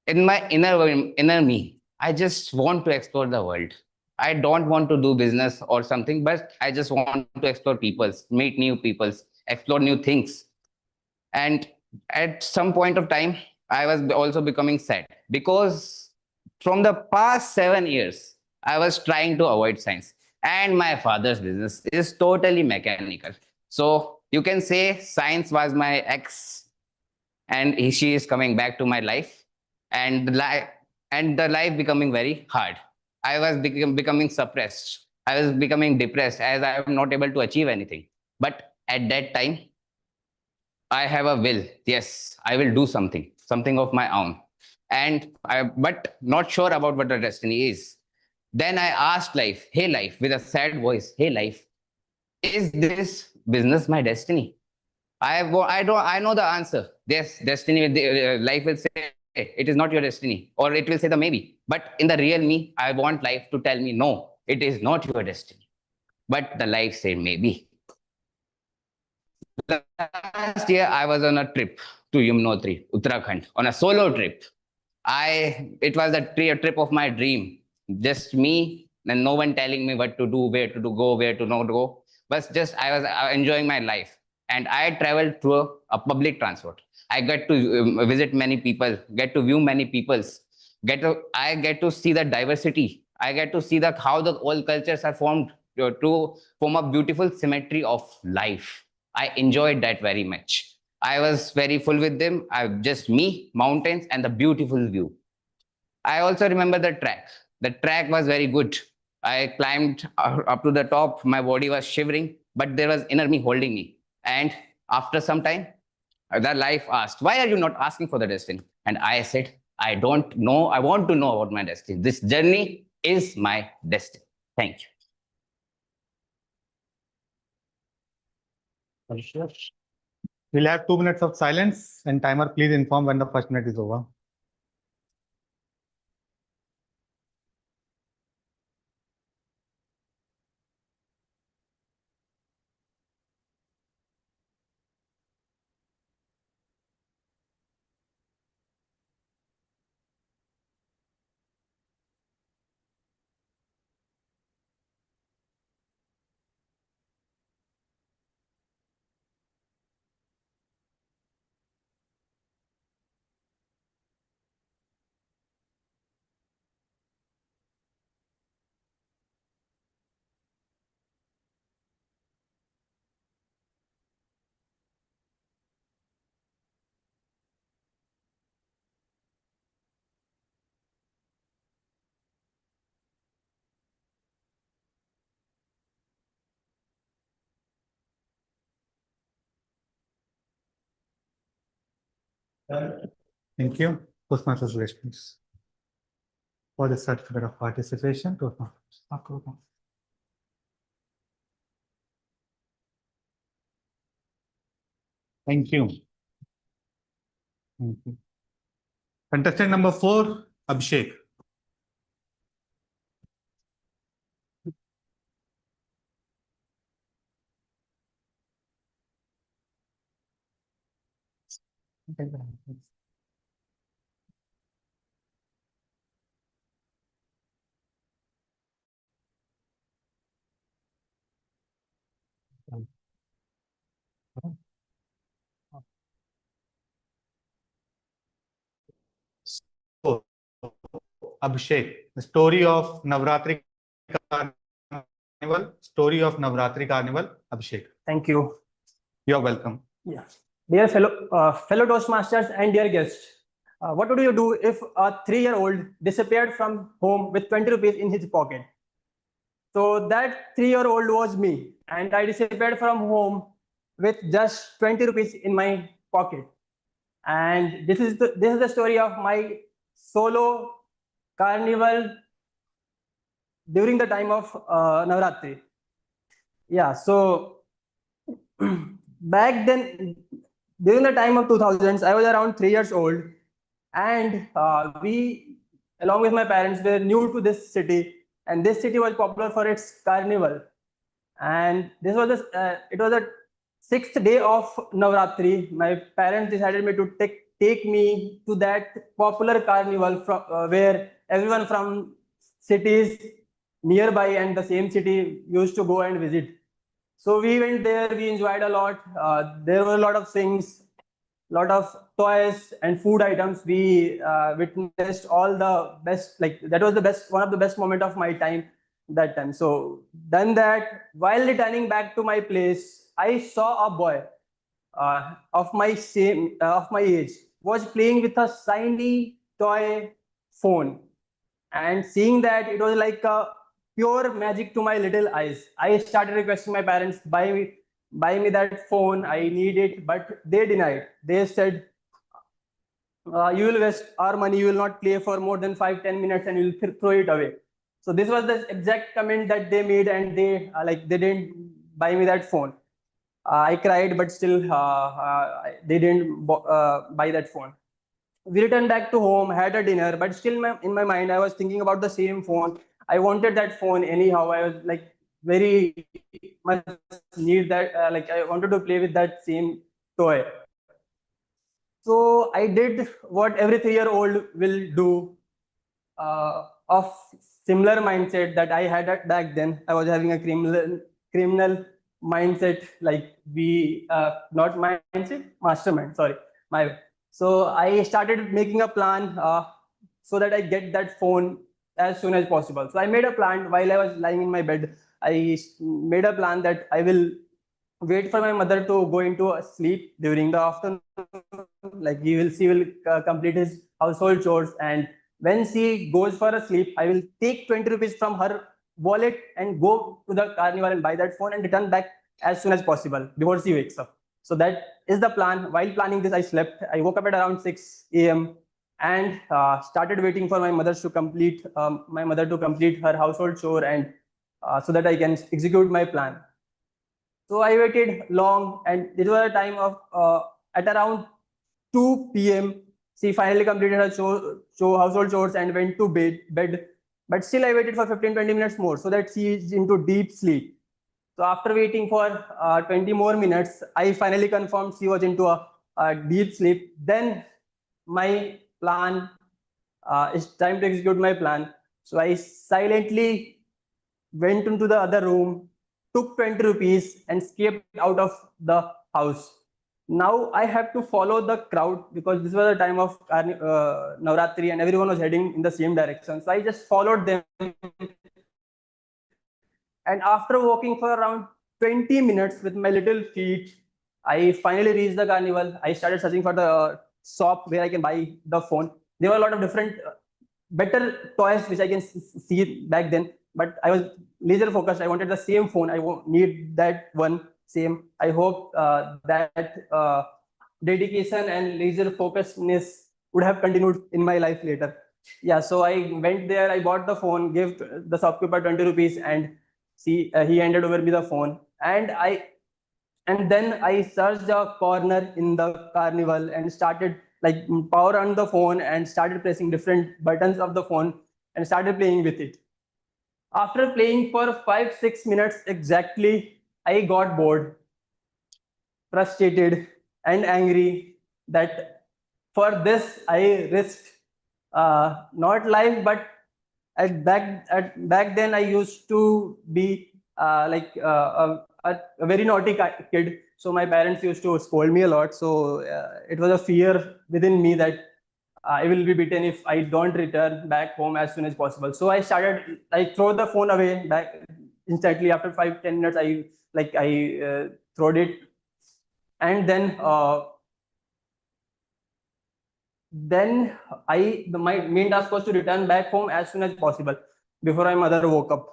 in my inner me, I just want to explore the world. I don't want to do business or something, but I just want to explore peoples, meet new peoples, explore new things. And at some point of time, I was also becoming sad because from the past 7 years, I was trying to avoid science. And my father's business is totally mechanical. So you can say science was my ex, and she is coming back to my life, and the life becoming very hard. I was becoming suppressed. I was becoming depressed as I am not able to achieve anything. But at that time, I have a will. Yes, I will do something of my own. But not sure about what the destiny is. Then I asked life, hey life, with a sad voice, hey life, is this business my destiny? I know the answer. Yes, destiny, life will say it is not your destiny, or it will say the maybe. But in the real me, I want life to tell me no, it is not your destiny. But the life said maybe. Last year, I was on a trip to Yamunotri, Uttarakhand, on a solo trip. It was a trip of my dream. Just me and no one telling me what to do, where to go, where to not go. But just I was enjoying my life. and I traveled through a public transport. I get to visit many people, get to view many peoples, I get to see the diversity. I get to see how the all cultures are formed to form a beautiful symmetry of life. I enjoyed that very much. I was very full with them. Just me, mountains, and the beautiful view. I also remember the track. The track was very good. I climbed up to the top. My body was shivering, but there was inner me holding me. And after some time, the life asked, "Why are you not asking for the destiny?" And I said, "I don't know. I want to know about my destiny. This journey is my destiny." Thank you. We'll have 2 minutes of silence, and timer, please inform when the first minute is over. Thank you. Toastmasters list, please. For the certificate of participation, Toastmasters. Thank you. Thank you. Contestant number 4, Abhishek. So, Abhishek, the story of Navratri Carnival. Story of Navratri Carnival. Abhishek. Thank you. You're welcome. Yeah. Dear fellow Toastmasters and dear guests, what would you do if a 3-year-old disappeared from home with 20 rupees in his pocket? So that 3-year-old was me, and I disappeared from home with just 20 rupees in my pocket. And this is the story of my solo carnival during the time of Navratri. Yeah, so back then, during the time of 2000s, I was around 3 years old, and we, along with my parents, were new to this city, and this city was popular for its carnival. And this was it was the 6th day of Navratri. My parents decided me to take me to that popular carnival from where everyone from cities nearby and the same city used to go and visit. So we went there, we enjoyed a lot. There were a lot of things, lot of toys and food items. We witnessed all the best, like that was the best, one of the best moment of my time that time. So done that, while returning back to my place, I saw a boy of my age was playing with a shiny toy phone, and seeing that, it was like a pure magic to my little eyes. I started requesting my parents, buy me that phone, I need it, but they denied. They said, you will waste our money, you will not play for more than 5-10 minutes and you will throw it away. So this was the exact comment that they made, and they they didn't buy me that phone. I cried, but still they didn't buy that phone. We returned back to home, had a dinner, but still in my mind, I was thinking about the same phone. I wanted that phone anyhow. I was like very much need that, I wanted to play with that same toy. So I did what every 3-year-old will do, of similar mindset that I had back then. I was having a criminal mindset, like not mindset, mastermind, sorry, my. So I started making a plan so that I get that phone as soon as possible. So I made a plan while I was lying in my bed. I made a plan that I will wait for my mother to go into a sleep during the afternoon. Like she will complete his household chores, and when she goes for a sleep, I will take 20 rupees from her wallet and go to the carnival and buy that phone and return back as soon as possible before she wakes up. So that is the plan. While planning this, I slept. I woke up at around 6 a.m. and started waiting for my mother to complete her household chore, and so that I can execute my plan. So I waited long, and it was a time of at around 2 p.m. She finally completed her household chores and went to bed. But still, I waited for 15-20 minutes more so that she is into deep sleep. So after waiting for 20 more minutes, I finally confirmed she was into a deep sleep. Then my plan it's time to execute my plan. So I silently went into the other room, took 20 rupees and escaped out of the house. Now I have to follow the crowd because this was a time of Navratri and everyone was heading in the same direction. So I just followed them. And after walking for around 20 minutes with my little feet, I finally reached the carnival. I started searching for the shop where I can buy the phone. There were a lot of different better toys which I can see back then, but I was laser focused. I wanted the same phone. I need that one same. I hope that dedication and laser focusedness would have continued in my life later. Yeah, so I went there, I bought the phone, gave the shopkeeper 20 rupees, and he handed over me the phone. And then I searched a corner in the carnival and started like power on the phone and started pressing different buttons of the phone and started playing with it. After playing for 5-6 minutes exactly, I got bored, frustrated, and angry that for this I risked not life, but back then I used to be a very naughty kid. So my parents used to scold me a lot. So it was a fear within me that I will be beaten if I don't return back home as soon as possible. So I throw the phone away back instantly after 5-10 minutes. I throwed it, and then my main task was to return back home as soon as possible before my mother woke up.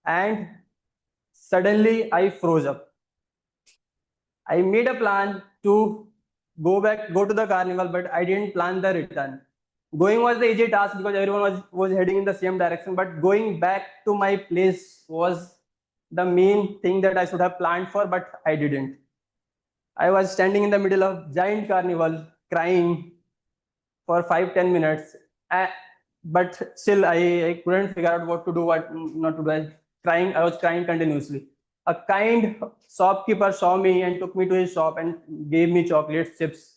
And suddenly I froze up. I made a plan to go to the carnival, but I didn't plan the return. Going was the easy task because everyone was heading in the same direction, but going back to my place was the main thing that I should have planned for, but I didn't. I was standing in the middle of giant carnival, crying for 5-10 minutes, but still I couldn't figure out what to do, what not to do. I was crying continuously. A kind shopkeeper saw me and took me to his shop and gave me chocolates, chips,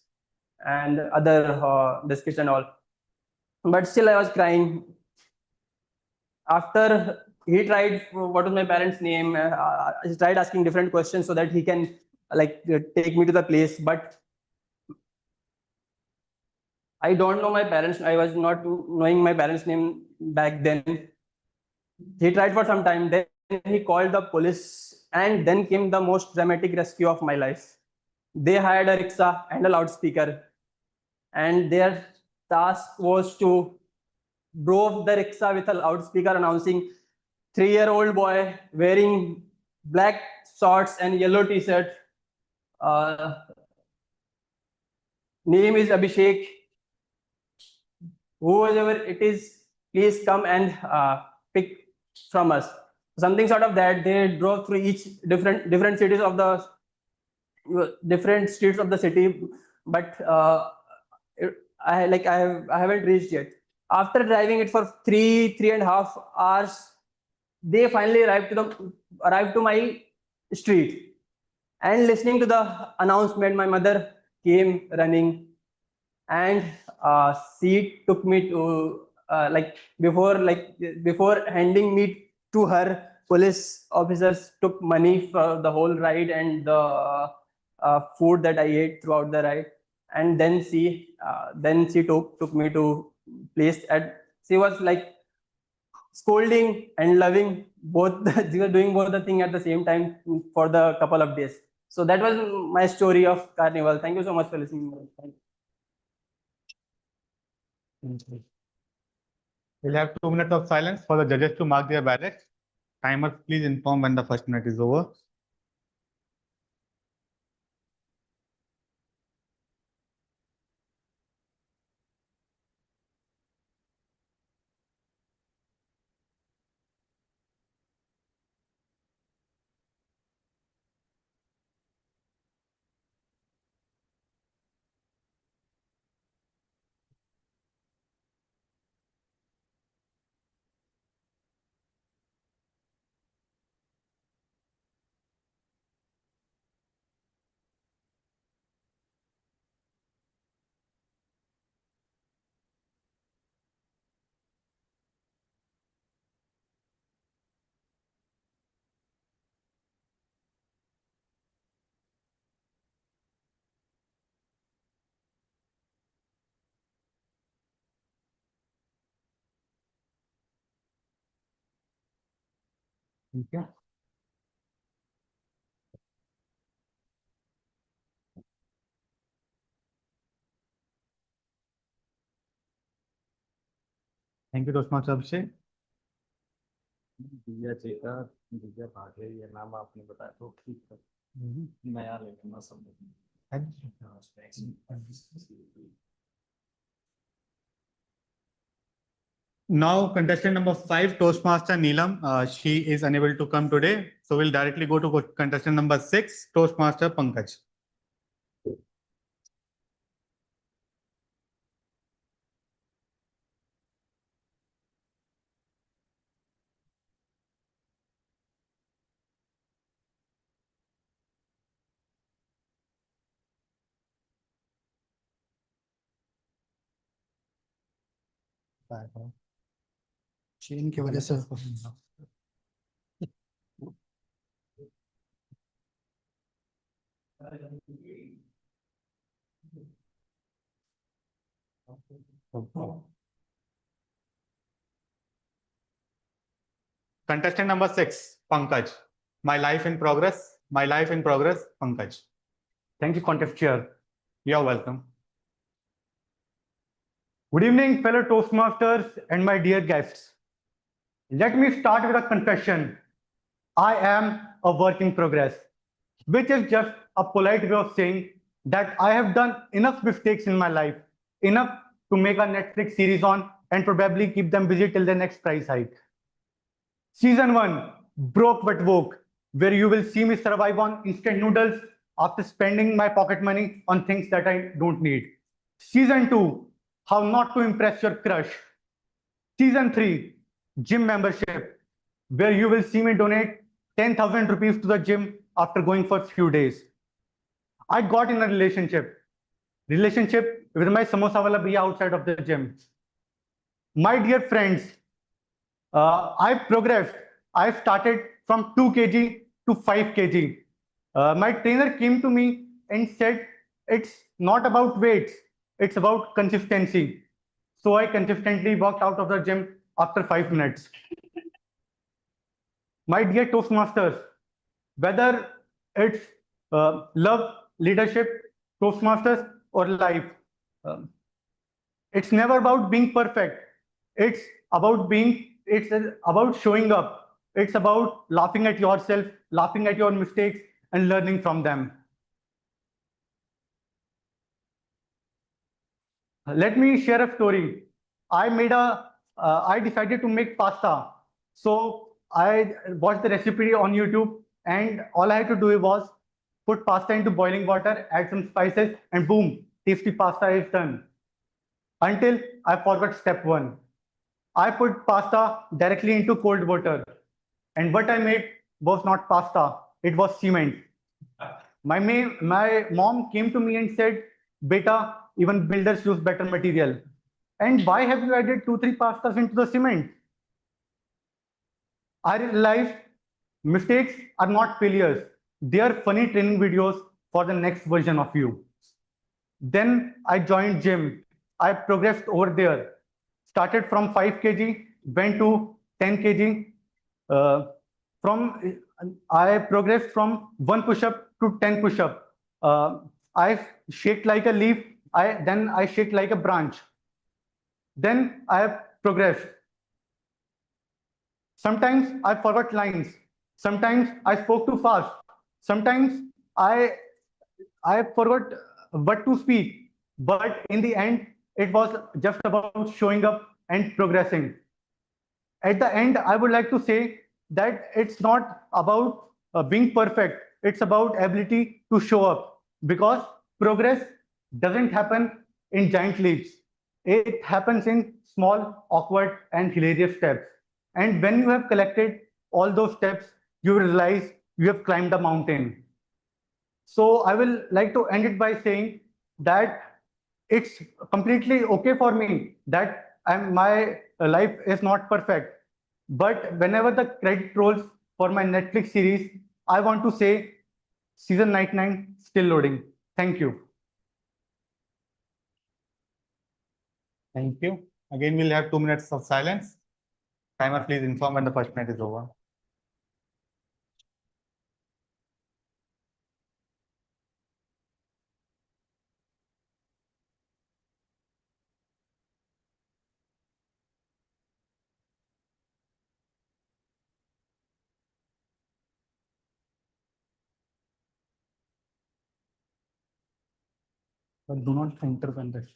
and other biscuits and all. But still I was crying. After he tried, what was my parents' name? He tried asking different questions so that he can take me to the place, but I don't know my parents. I was not knowing my parents' name back then. He tried for some time. Then he called the police, and then came the most dramatic rescue of my life. They hired a rickshaw and a loudspeaker, and their task was to drove the rickshaw with a loudspeaker announcing 3-year-old boy wearing black shorts and yellow t-shirt. Name is Abhishek. Whoever it is, please come and pick from us. Something sort of that. They drove through each different cities of the different streets of the city, but I haven't reached yet. After driving it for 3.5 hours, they finally arrived to my street. And listening to the announcement, my mother came running, and she took me to before handing me to her, police officers took money for the whole ride and the food that I ate throughout the ride. And then she took me to place at. She was like scolding and loving both. She was doing both the thing at the same time for the couple of days. So that was my story of carnival. Thank you so much for listening. Thank you. We'll have 2 minutes of silence for the judges to mark their ballots. Timer, please inform when the first minute is over. Okay. Thank you, Toastmaster Abhishek. Divya चेता दिव्या भाटे ये नाम आपने बताया तो ठीक है नया लेना सब Now, contestant number 5, Toastmaster Neelam. She is unable to come today. So we'll directly go to contestant number 6, Toastmaster Pankaj. Chain की वजह से Contestant number 6, Pankaj. My life in progress. My life in progress, Pankaj. Thank you, contest chair. You're welcome. Good evening, fellow Toastmasters and my dear guests. Let me start with a confession. I am a work in progress, which is just a polite way of saying that I have done enough mistakes in my life, enough to make a Netflix series on and probably keep them busy till the next price hike. Season 1, Broke but Woke, where you will see me survive on instant noodles after spending my pocket money on things that I don't need. Season 2, How Not to Impress Your Crush. Season 3, Gym Membership, where you will see me donate 10,000 rupees to the gym after going for a few days. I got in a relationship with my samosa wala bhaiya outside of the gym. My dear friends, I progressed. I started from 2 kg to 5 kg. My trainer came to me and said, it's not about weights, it's about consistency. So I consistently walked out of the gym after 5 minutes. My dear Toastmasters, whether it's love, leadership, Toastmasters, or life, it's never about being perfect. It's about showing up. It's about laughing at yourself, laughing at your mistakes, and learning from them. Let me share a story. I decided to make pasta. So I watched the recipe on YouTube, and all I had to do was put pasta into boiling water, add some spices, and boom, tasty pasta is done. Until I forgot step 1. I put pasta directly into cold water. And what I made was not pasta, it was cement. My mom came to me and said, Beta, even builders use better material. And why have you added 2-3 pastas into the cement? I realized Mistakes are not failures. They are funny training videos for the next version of you. Then I joined gym. I progressed over there. Started from 5 kg, went to 10 kg. From I progressed from 1 push-up to 10 push-up. I shaked like a leaf. Then I shaked like a branch. Then I have progressed. Sometimes I forgot lines. Sometimes I spoke too fast. Sometimes I forgot what to speak. But in the end, it was just about showing up and progressing. At the end, I would like to say that it's not about being perfect. It's about ability to show up, because progress doesn't happen in giant leaps. It happens in small, awkward, and hilarious steps. And when you have collected all those steps, you realize you have climbed a mountain. So I will like to end it by saying that it's completely okay for me that my life is not perfect. But whenever the credit rolls for my Netflix series, I want to say season 99 still loading. Thank you. Thank you. Again, we'll have 2 minutes of silence. Timer, please inform when the first minute is over. But do not enter when the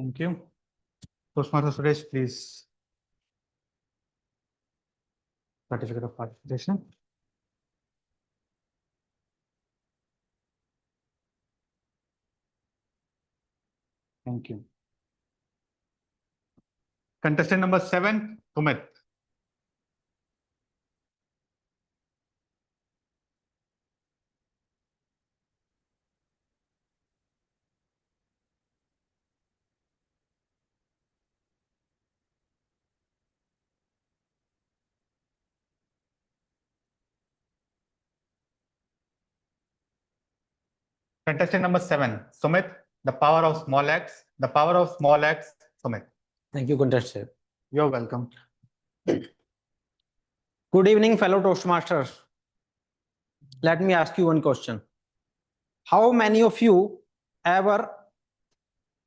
Thank you. Toastmasters Suresh, please. Certificate of participation. Thank you. Contestant number 7, Sumit. Contestant number 7, Sumit. The power of small acts. The power of small acts, Sumit. Thank you, contestant. You're welcome. Good evening, fellow Toastmasters. Let me ask you one question. How many of you ever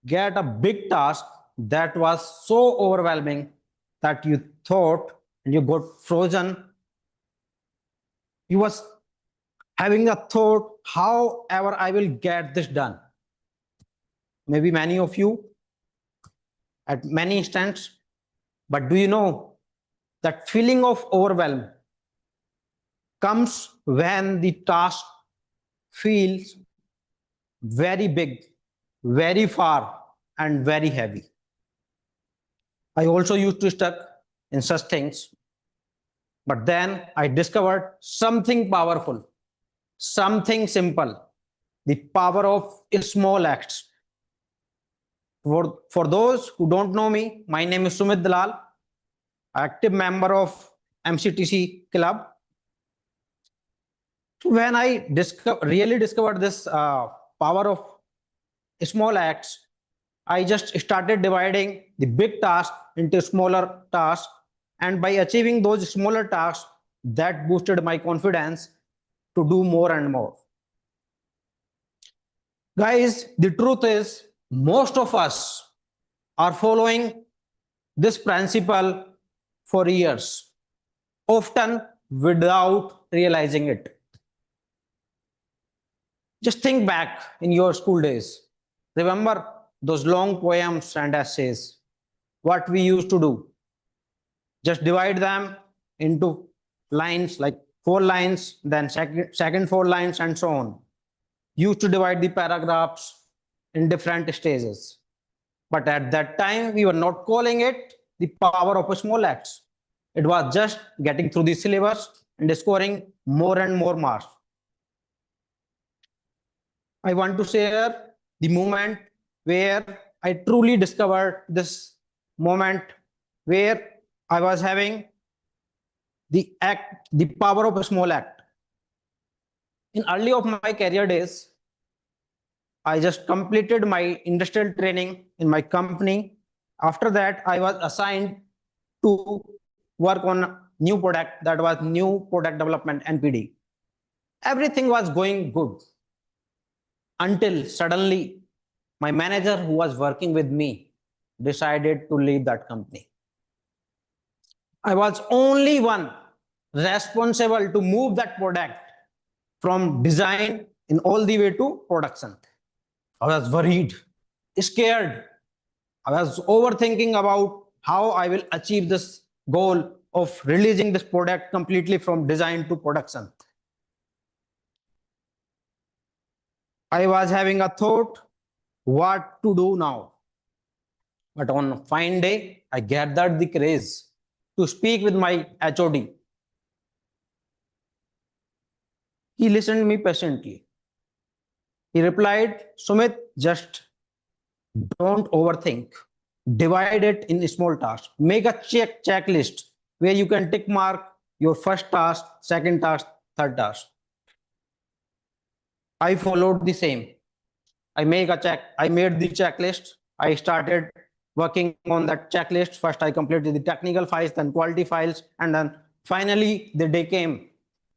get a big task that was so overwhelming that you thought and you got frozen? You was having a thought, however I will get this done. Maybe many of you at many instances, but do you know that feeling of overwhelm comes when the task feels very big, very far, and very heavy. I also used to stuck in such things, but then I discovered something powerful, something simple, the power of small acts. For those who don't know me, my name is Sumit Dalal, active member of MCTC club. When I really discovered this power of small acts, I just started dividing the big task into smaller tasks, and by achieving those smaller tasks, that boosted my confidence to do more and more. Guys, the truth is, most of us are following this principle for years, often without realizing it. Just think back in your school days. Remember those long poems and essays. what we used to do. Just divide them into lines, like 4 lines, then second 4 lines, and so on. Used to divide the paragraphs in different stages. But at that time, we were not calling it the power of small acts. It was just getting through the syllabus and scoring more and more marks. I want to share the moment where I truly discovered this moment where I was having the power of a small act. In early of my career days, I just completed my industrial training in my company. After that, I was assigned to work on new product, that was new product development, NPD. Everything was going good until suddenly my manager who was working with me decided to leave that company. I was only one responsible to move that product from design in all the way to production. I was worried, scared. I was overthinking about how I will achieve this goal of releasing this product completely from design to production. I was having a thought what to do now. But on a fine day, I gathered the courage to speak with my HOD. He listened me patiently. He replied, Sumit, just don't overthink. Divide it in small tasks. Make a checklist where you can tick mark your first task, second task, third task. I followed the same. I made the checklist. I started working on that checklist. First, I completed the technical files, then quality files, and then finally the day came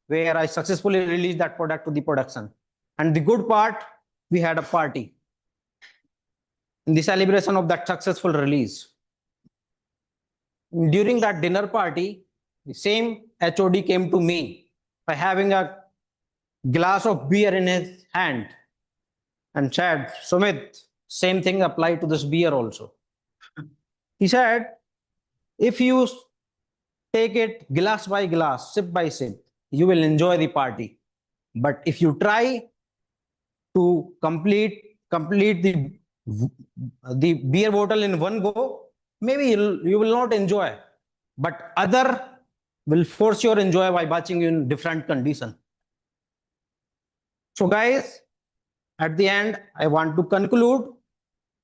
where I successfully released that product to the production. And the good part, we had a party in the celebration of that successful release. During that dinner party, the same HOD came to me by having a glass of beer in his hand and said, Sumit, same thing applied to this beer also. He said, if you take it glass by glass, sip by sip, you will enjoy the party. But if you try to complete the beer bottle in one go, maybe you will not enjoy. But other will force your enjoy by watching you in different condition. So guys, at the end, I want to conclude,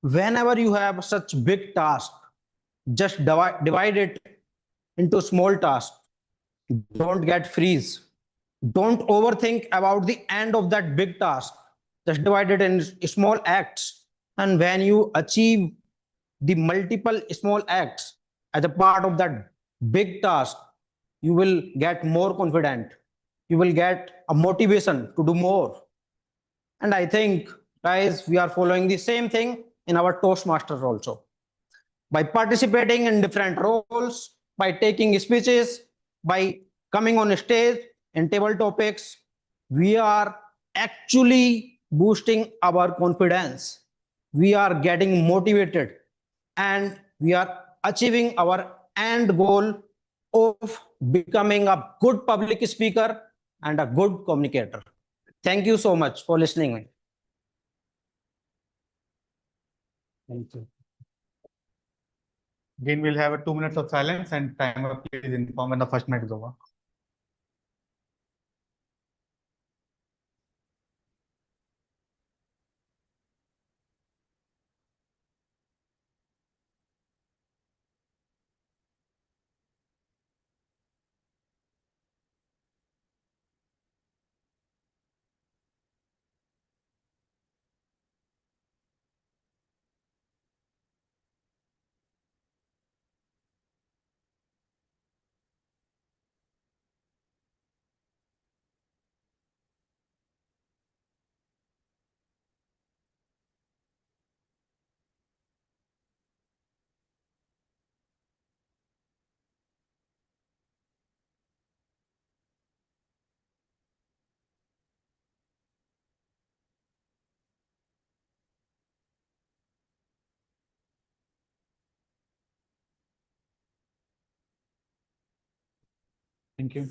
whenever you have such big task, just divide it into small tasks. Don't get freeze. Don't overthink about the end of that big task. Just divide it in small acts. And when you achieve the multiple small acts as a part of that big task, you will get more confident. You will get a motivation to do more. And I think, guys, we are following the same thing in our Toastmasters also. By participating in different roles, by taking speeches, by coming on stage in table topics, we are actually boosting our confidence. We are getting motivated and we are achieving our end goal of becoming a good public speaker and a good communicator. Thank you so much for listening. Thank you. Again, we'll have a 2 minutes of silence and timer, please inform when the first minute is over. Thank you.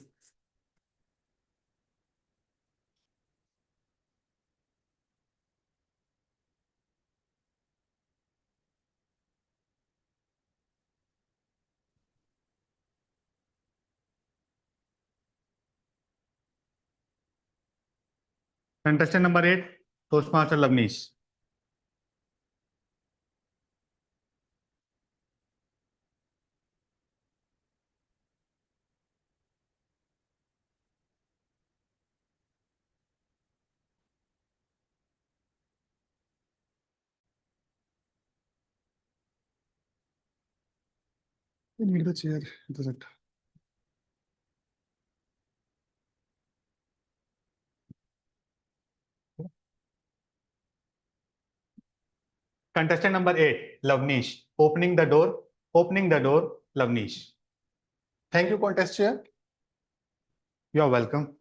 Contestant number 8, Toastmaster Lavnish. I need the chair. Does it? Contestant number 8, Lavnish. Opening the door, Lavnish. Thank you, contest chair. You are welcome.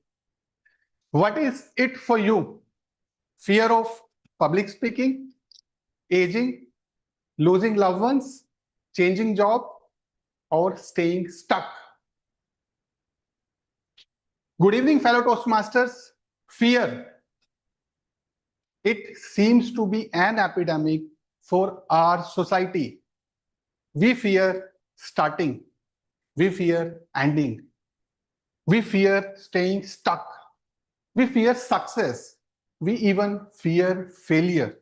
What is it for you? Fear of public speaking, aging, losing loved ones, changing job, or staying stuck? Good evening, fellow Toastmasters. Fear. It seems to be an epidemic for our society. We fear starting. We fear ending. We fear staying stuck. We fear success. We even fear failure.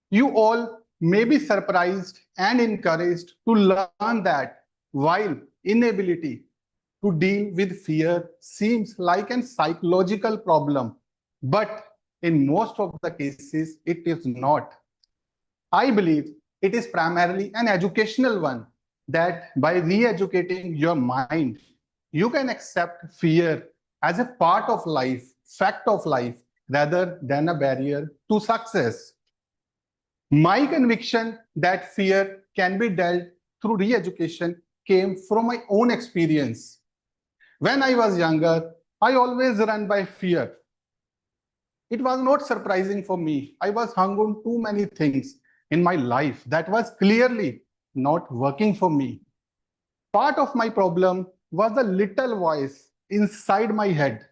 You all may be surprised and encouraged to learn that while inability to deal with fear seems like a psychological problem, but in most of the cases, it is not. I believe it is primarily an educational one, that by re-educating your mind, you can accept fear as a part of life, fact of life, rather than a barrier to success. My conviction that fear can be dealt through re-education came from my own experience. When I was younger, I always ran by fear. It was not surprising for me. I was hung on too many things in my life that was clearly not working for me. Part of my problem was the little voice inside my head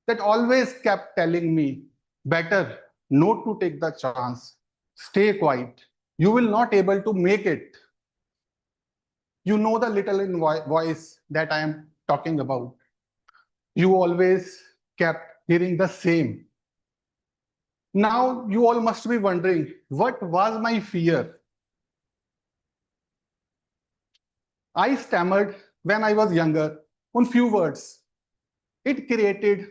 that always kept telling me, better not to take the chance. Stay quiet. You will not able to make it. You know the little voice that I am talking about. You always kept hearing the same. Now you all must be wondering, what was my fear? I stammered when I was younger on few words. It created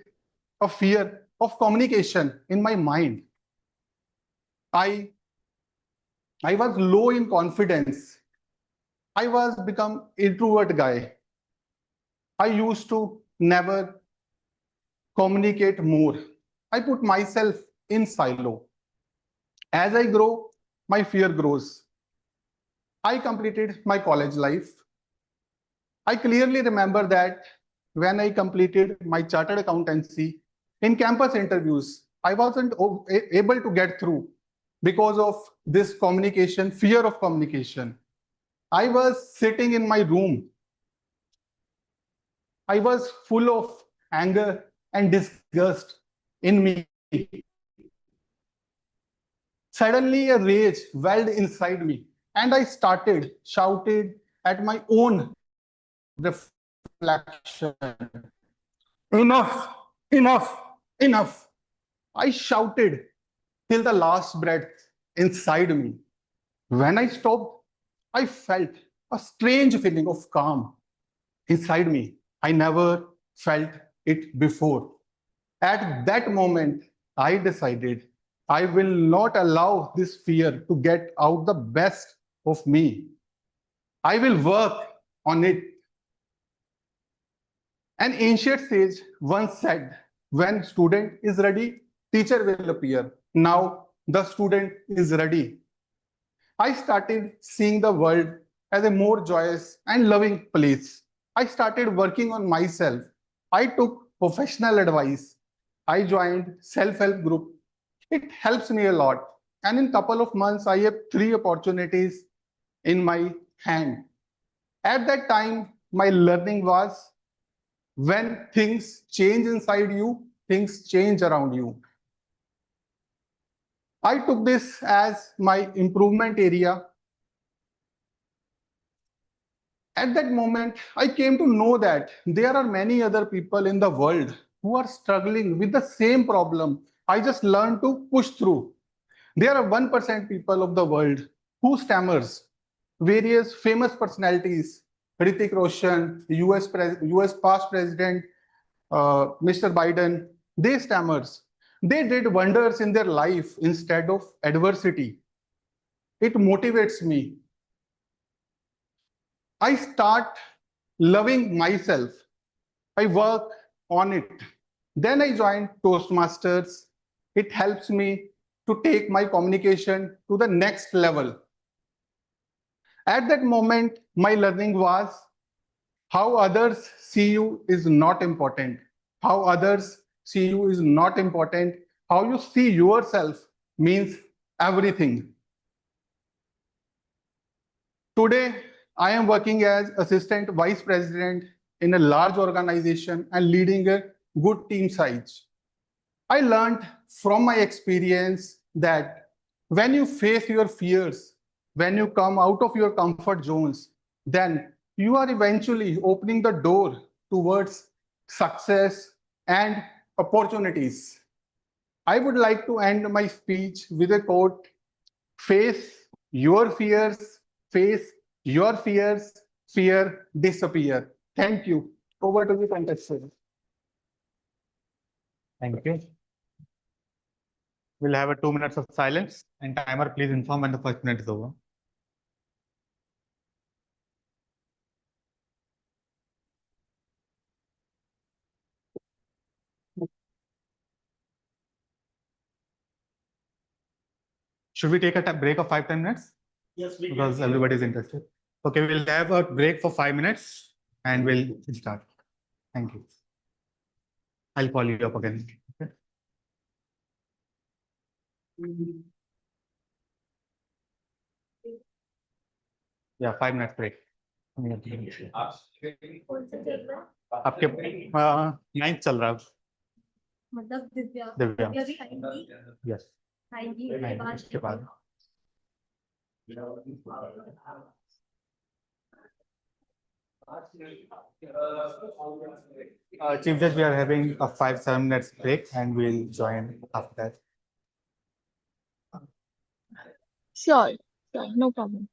a fear of communication in my mind. I was low in confidence. I was become introvert guy. I used to never communicate more. I put myself in silo. As I grow, my fear grows. I completed my college life. I clearly remember that when I completed my chartered accountancy, in campus interviews, I wasn't able to get through because of this communication, fear of communication. I was sitting in my room. I was full of anger and disgust in me. Suddenly a rage welled inside me and I started shouting at my own reflection. Enough, enough, enough. I shouted till the last breath inside me. When I stopped, I felt a strange feeling of calm inside me. I never felt it before. At that moment, I decided I will not allow this fear to get out the best of me. I will work on it. An ancient sage once said, when student is ready, teacher will appear. Now the student is ready. I started seeing the world as a more joyous and loving place. I started working on myself. I took professional advice. I joined self-help group. It helps me a lot. And in a couple of months, I have 3 opportunities in my hand. At that time, my learning was When things change inside you, things change around you. I took this as my improvement area. At that moment, I came to know that there are many other people in the world who are struggling with the same problem. I just learned to push through. There are 1% people of the world who stammers. Various famous personalities, Hrithik Roshan, US past president, Mr. Biden, they stammers. They did wonders in their life instead of adversity. It motivates me. I start loving myself. I work on it. Then I joined Toastmasters. It helps me to take my communication to the next level. At that moment, my learning was how others see you is not important. How others see you is not important. How you see yourself means everything. Today, I am working as assistant vice president in a large organization and leading a good team size. I learned from my experience that when you face your fears, when you come out of your comfort zones, then you are eventually opening the door towards success and opportunities. I would like to end my speech with a quote: face your fears, face your fears, fear disappear. Thank you. Over to the contestants. Thank you. We'll have a 2 minutes of silence, and timer, please inform when the first minute is over. Should we take a break of 5-10 minutes? Yes, we Because can. everybody is interested. Okay, we'll have a break for 5 minutes and we'll start. Thank you. I'll call you up again. Okay. Yeah, 5 minutes break. आपके 9th चल रहा है मतलब दिव्या दिव्या दिव्या भी आएंगी yes आएंगी इसके बाद Chief Judge, we are having a 5-7 minutes break and we'll join after that. Sure, sure, no problem.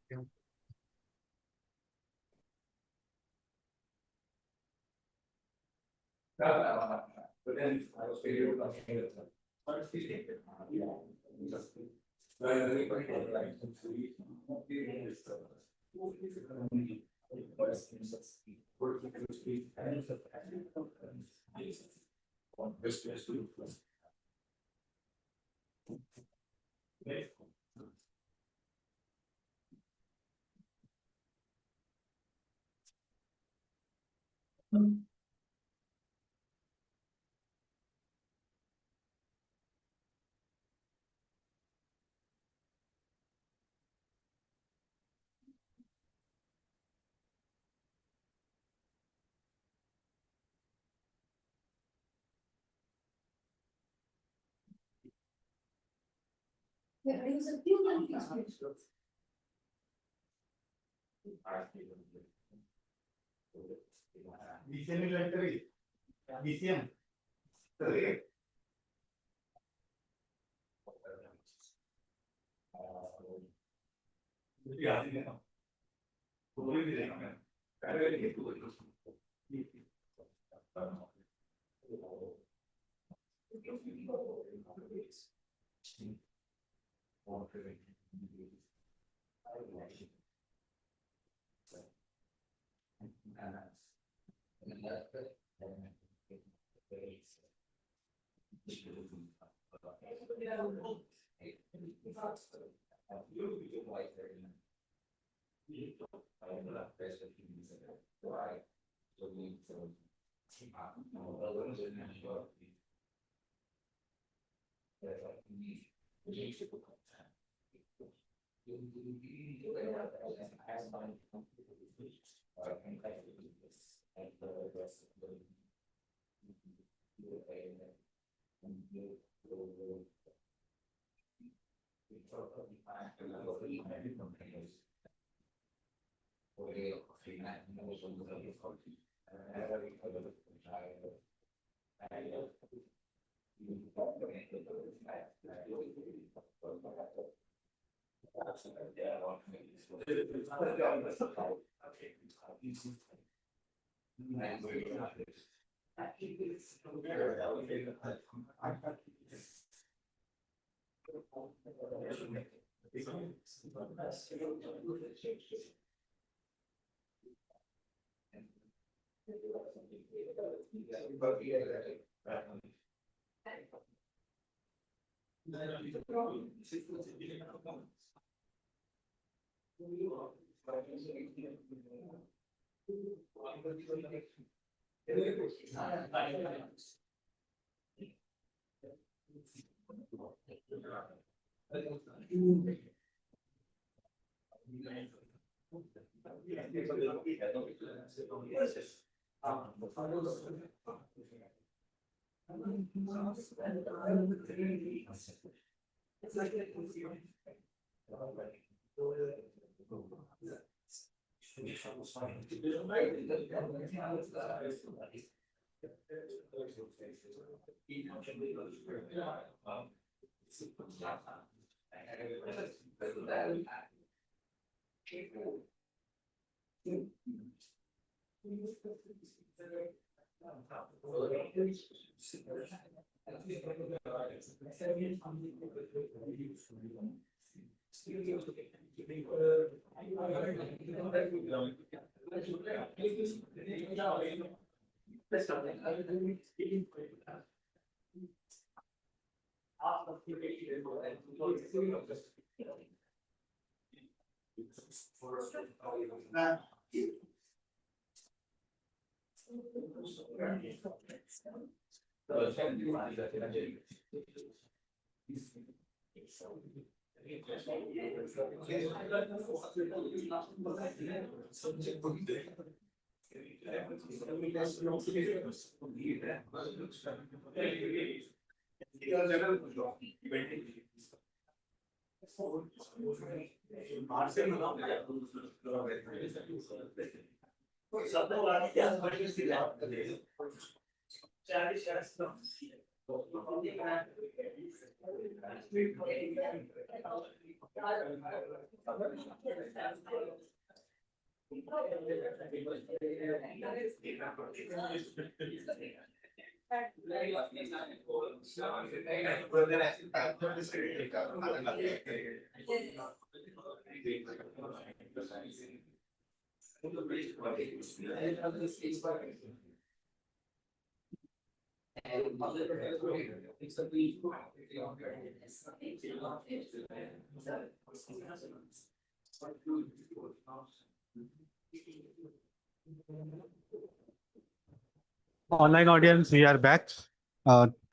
Online audience, we are back.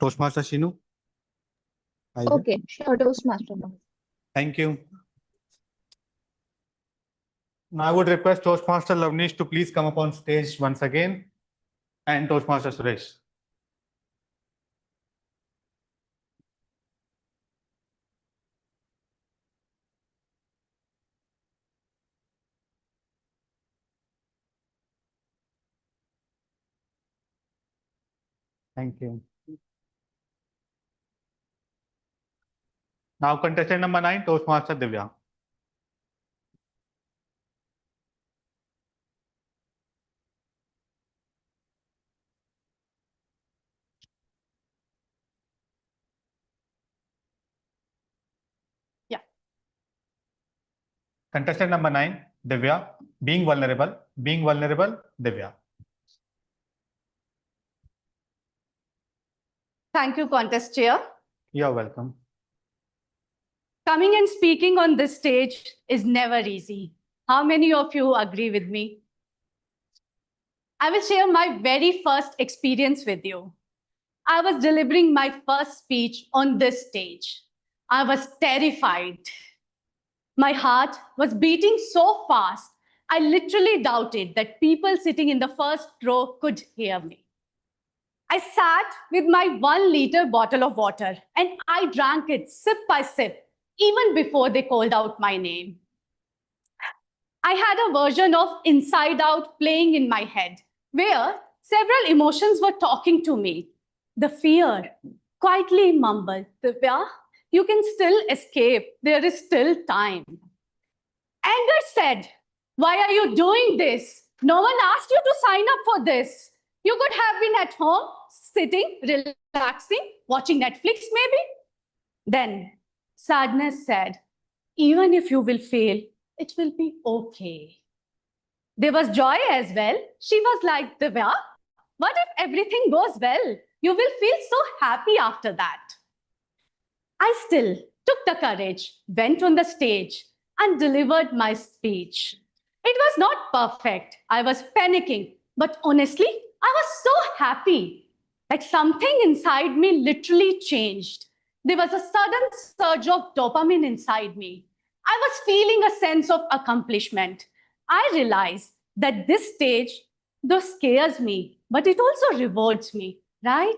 Toastmaster Shinu. Are you there? Okay, sure, Toastmaster. Thank you. Now I would request Toastmaster Lavnish to please come up on stage once again, and Toastmaster Suresh. Thank you. Now contestant number 9, Toastmaster Divya. Yeah. Contestant number 9, Divya. Being vulnerable, Divya. Thank you, contest chair. You're welcome. Coming and speaking on this stage is never easy. How many of you agree with me? I will share my very first experience with you. I was delivering my first speech on this stage. I was terrified. My heart was beating so fast, I literally doubted that people sitting in the first row could hear me. I sat with my 1-liter bottle of water and I drank it sip by sip, even before they called out my name. I had a version of Inside Out playing in my head, where several emotions were talking to me. The fear quietly mumbled, Divya, you can still escape. There is still time. Anger said, why are you doing this? No one asked you to sign up for this. You could have been at home, sitting, relaxing, watching Netflix maybe. Then sadness said, even if you will fail, it will be okay. There was joy as well. She was like, Divya, what if everything goes well? You will feel so happy after that. I still took the courage, went on the stage, and delivered my speech. It was not perfect. I was panicking, but honestly, I was so happy. Like something inside me literally changed. There was a sudden surge of dopamine inside me. I was feeling a sense of accomplishment. I realized that this stage, though scares me, but it also rewards me, right?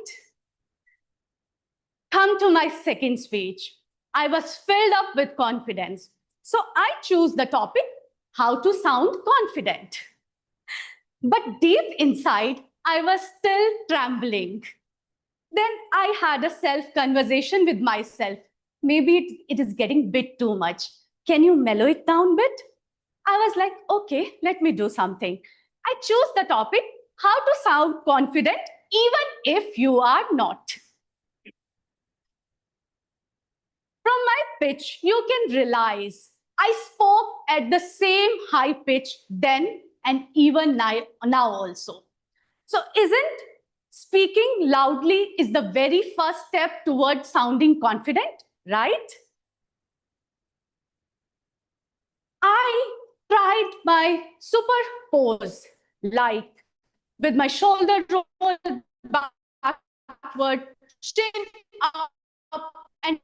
Come to my second speech. I was filled up with confidence. So I choose the topic, how to sound confident. But deep inside, I was still trembling. Then I had a self-conversation with myself. Maybe it is getting a bit too much. Can you mellow it down a bit? I was like, okay, let me do something. I choose the topic, how to sound confident even if you are not. From my pitch, you can realize I spoke at the same high pitch then and even now also. So isn't speaking loudly is the very first step towards sounding confident, right? I tried my super pose, like with my shoulder rolled backward, chin up, and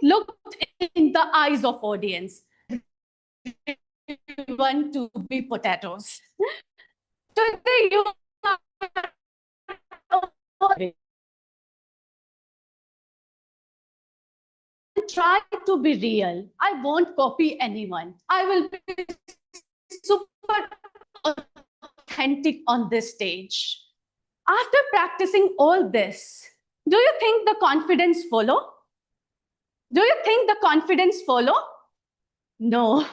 looked in the eyes of audience. Want to be potatoes. Today you try to be real. I won't copy anyone. I will be super authentic on this stage. After practicing all this, do you think the confidence follow? Do you think the confidence follow? No.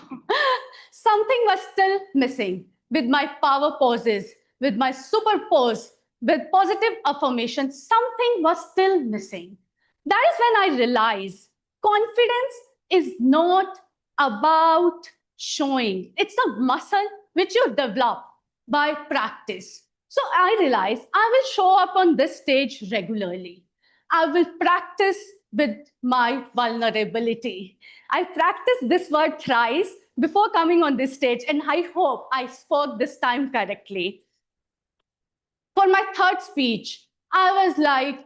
Something was still missing with my power poses, with my super pose, with positive affirmation. Something was still missing. That is when I realized confidence is not about showing. It's a muscle which you develop by practice. So I realized I will show up on this stage regularly. I will practice with my vulnerability. I practiced this word thrice before coming on this stage, and I hope I spoke this time correctly. For my third speech, I was like,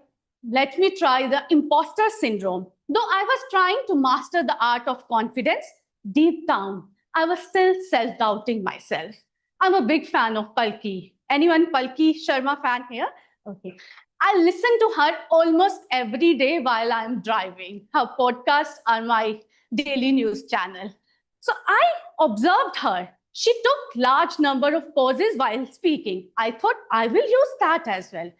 let me try the imposter syndrome. Though I was trying to master the art of confidence, deep down, I was still self-doubting myself. I'm a big fan of Palki. Anyone Palki Sharma fan here? Okay. I listen to her almost every day while I'm driving. Her podcasts are my daily news channel. So I observed her. She took large number of pauses while speaking. I thought I will use that as well.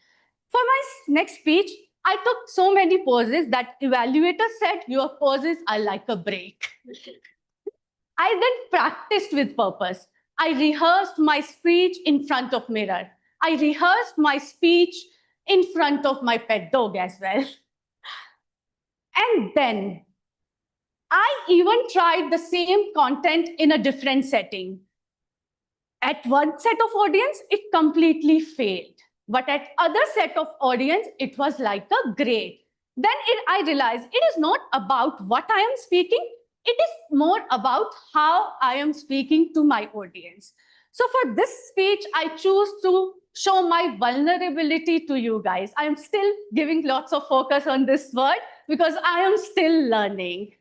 For my next speech, I took so many pauses that evaluator said your pauses are like a break. I then practiced with purpose. I rehearsed my speech in front of mirror. I rehearsed my speech in front of my pet dog as well. And then I even tried the same content in a different setting. At one set of audience, it completely failed. But at other set of audience, it was like a great. Then I realized it is not about what I am speaking. It is more about how I am speaking to my audience. So for this speech, I choose to show my vulnerability to you guys. I am still giving lots of focus on this word because I am still learning.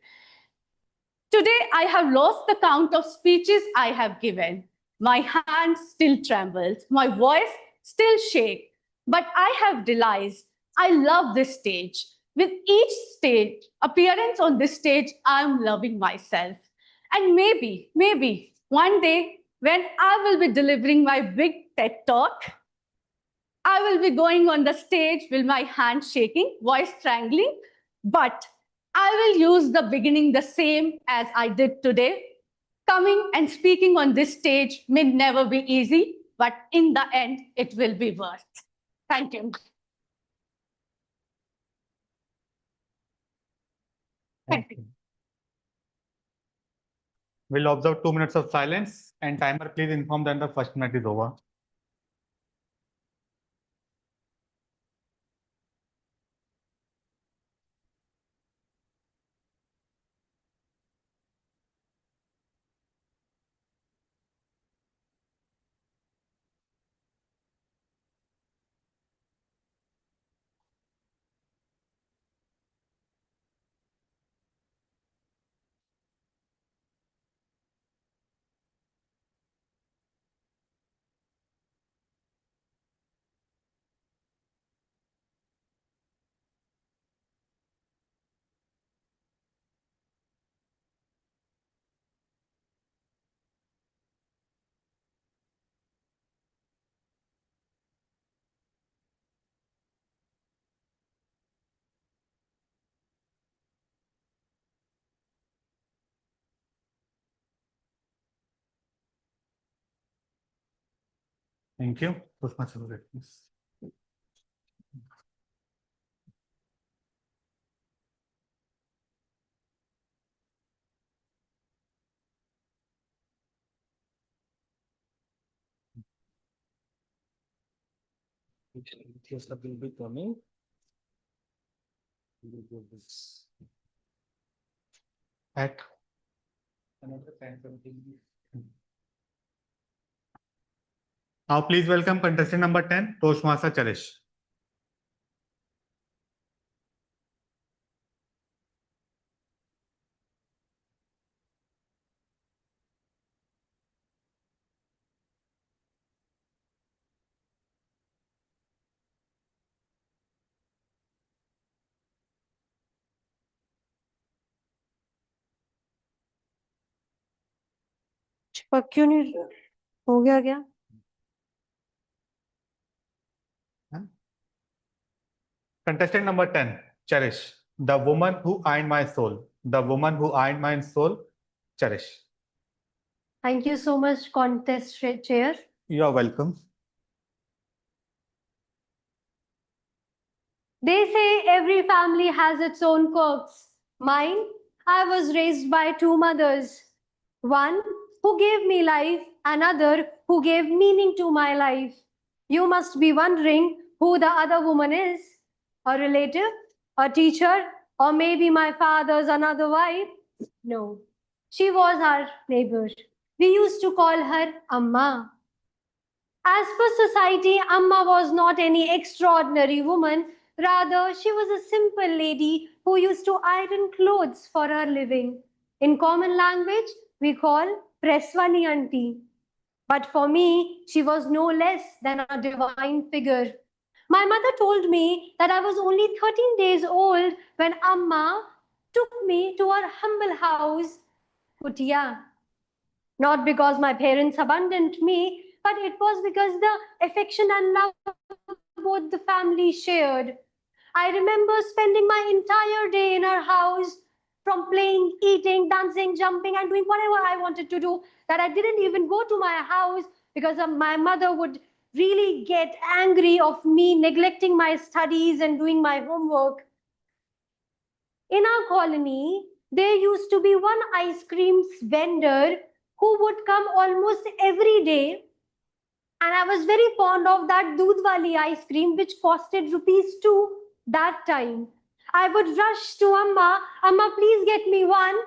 Today, I have lost the count of speeches I have given. My hand still trembles. My voice still shakes. But I have realized I love this stage. With each stage, appearance on this stage, I'm loving myself. And maybe One day, when I will be delivering my big TED talk, I will be going on the stage with my hands shaking, voice strangling, but I will use the beginning the same as I did today. Coming and speaking on this stage may never be easy, but in the end, it will be worth. Thank you. Thank you. We'll observe 2 minutes of silence, and timer, please inform that the first minute is over. Thank you. Toastmasters, please. will be coming. At now, please welcome contestant number 10, Toastmaster Cherish. चिपक क्यों नहीं हो गया क्या? Contestant number 10, Cherish. The woman who ironed my soul. The woman who ironed my soul, Cherish. Thank you so much, contest chair. You're welcome. They say every family has its own quirks. Mine, I was raised by two mothers. One who gave me life, another who gave meaning to my life. You must be wondering who the other woman is. A relative, a teacher, or maybe my father's another wife? No, she was our neighbor. We used to call her Amma. As per society, Amma was not any extraordinary woman. Rather, she was a simple lady who used to iron clothes for her living. In common language, we call Preswani auntie. But for me, she was no less than a divine figure. My mother told me that I was only 13 days old when Amma took me to her humble house, Kutia. Not because my parents abandoned me, but it was because the affection and love both the families shared. I remember spending my entire day in her house, from playing, eating, dancing, jumping, and doing whatever I wanted to do, that I didn't even go to my house because my mother would really get angry of me neglecting my studies and doing my homework. In our colony, there used to be one ice cream vendor who would come almost every day. And I was very fond of that Doodhwali ice cream, which costed ₹2 that time. I would rush to Amma, Amma, please get me one.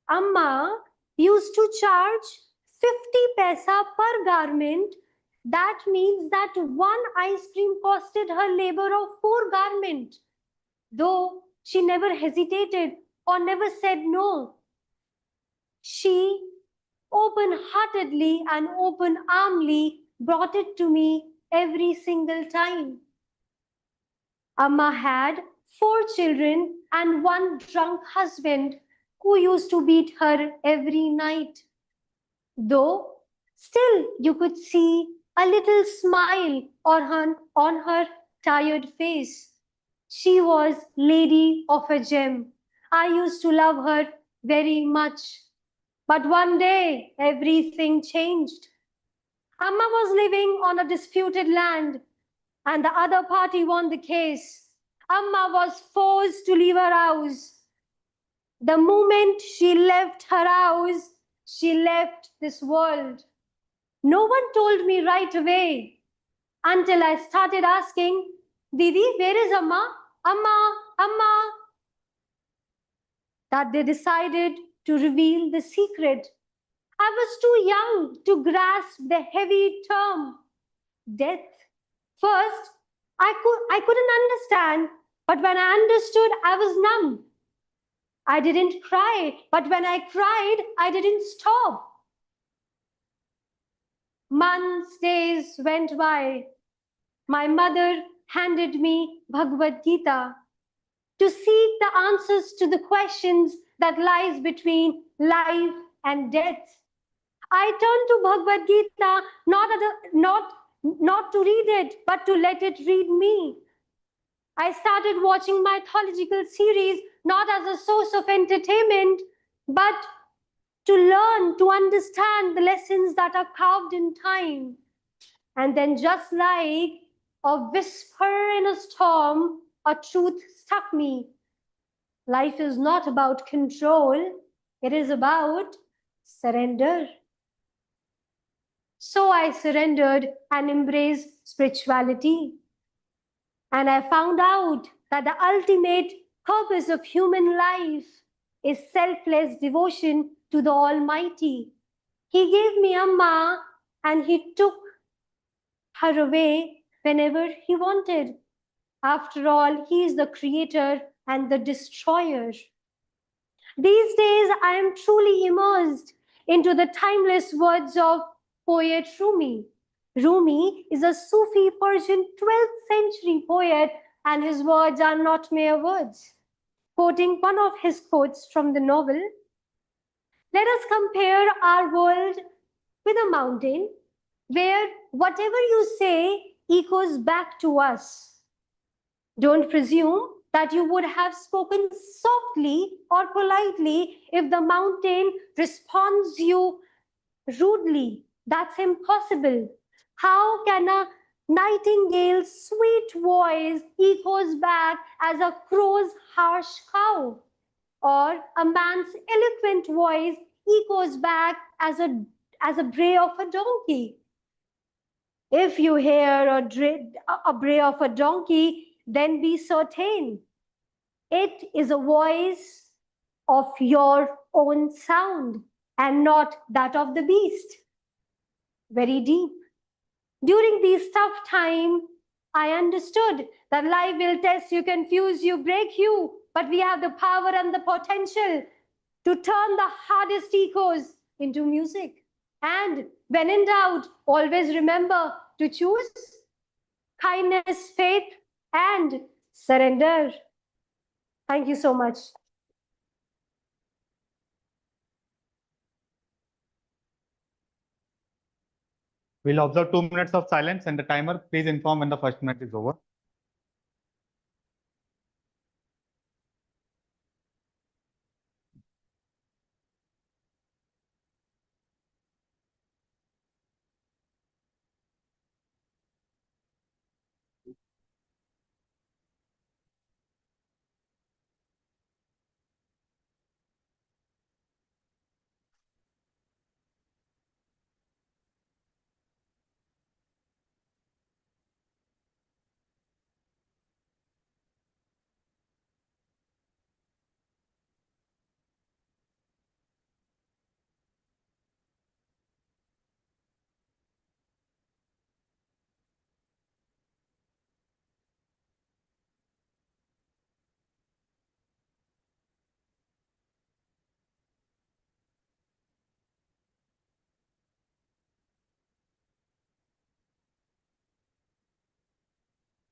Amma used to charge 50 paisa per garment. That means that one ice cream costed her labor of 4 garments. Though she never hesitated or never said no. She open-heartedly and open-armedly brought it to me every single time. Amma had 4 children and one drunk husband who used to beat her every night. though still you could see a little smile on her tired face. She was lady of a gem. I used to love her very much. But one day, everything changed. Amma was living on a disputed land, and the other party won the case. Amma was forced to leave her house. The moment she left her house, she left this world. No one told me right away until I started asking, Didi, where is Amma? Amma, Amma. That they decided to reveal the secret. I was too young to grasp the heavy term, death. First, I couldn't understand, but when I understood, I was numb. I didn't cry, but when I cried, I didn't stop. Months, days went by. My mother handed me Bhagavad Gita to seek the answers to the questions that lies between life and death. I turned to Bhagavad Gita not to read it, but to let it read me. I started watching mythological series not as a source of entertainment, but to learn, to understand the lessons that are carved in time. And then, just like a whisper in a storm, a truth struck me. Life is not about control, it is about surrender. So I surrendered and embraced spirituality. And I found out that the ultimate purpose of human life is selfless devotion to the Almighty. He gave me Amma and he took her away whenever he wanted. After all, he is the creator and the destroyer. These days, I am truly immersed into the timeless words of poet Rumi. Rumi is a Sufi Persian 12th century poet, and his words are not mere words. Quoting one of his quotes from the novel, let us compare our world with a mountain where whatever you say echoes back to us. Don't presume that you would have spoken softly or politely if the mountain responds you rudely. That's impossible. How can a nightingale's sweet voice echoes back as a crow's harsh cow? Or a man's eloquent voice echoes back as a bray of a donkey? If you hear a bray of a donkey, then be certain it is a voice of your own sound and not that of the beast. Very deep. During these tough times, I understood that life will test you, confuse you, break you, but we have the power and the potential to turn the hardest echoes into music. And when in doubt, always remember to choose kindness, faith, and surrender. Thank you so much. We'll observe 2 minutes of silence and the timer. Please inform when the first minute is over.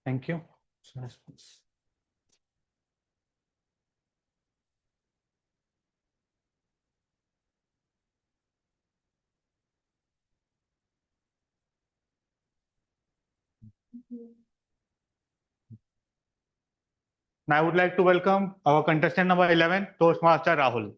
Thank you. Now I would like to welcome our contestant number 11, Toastmaster Rahul.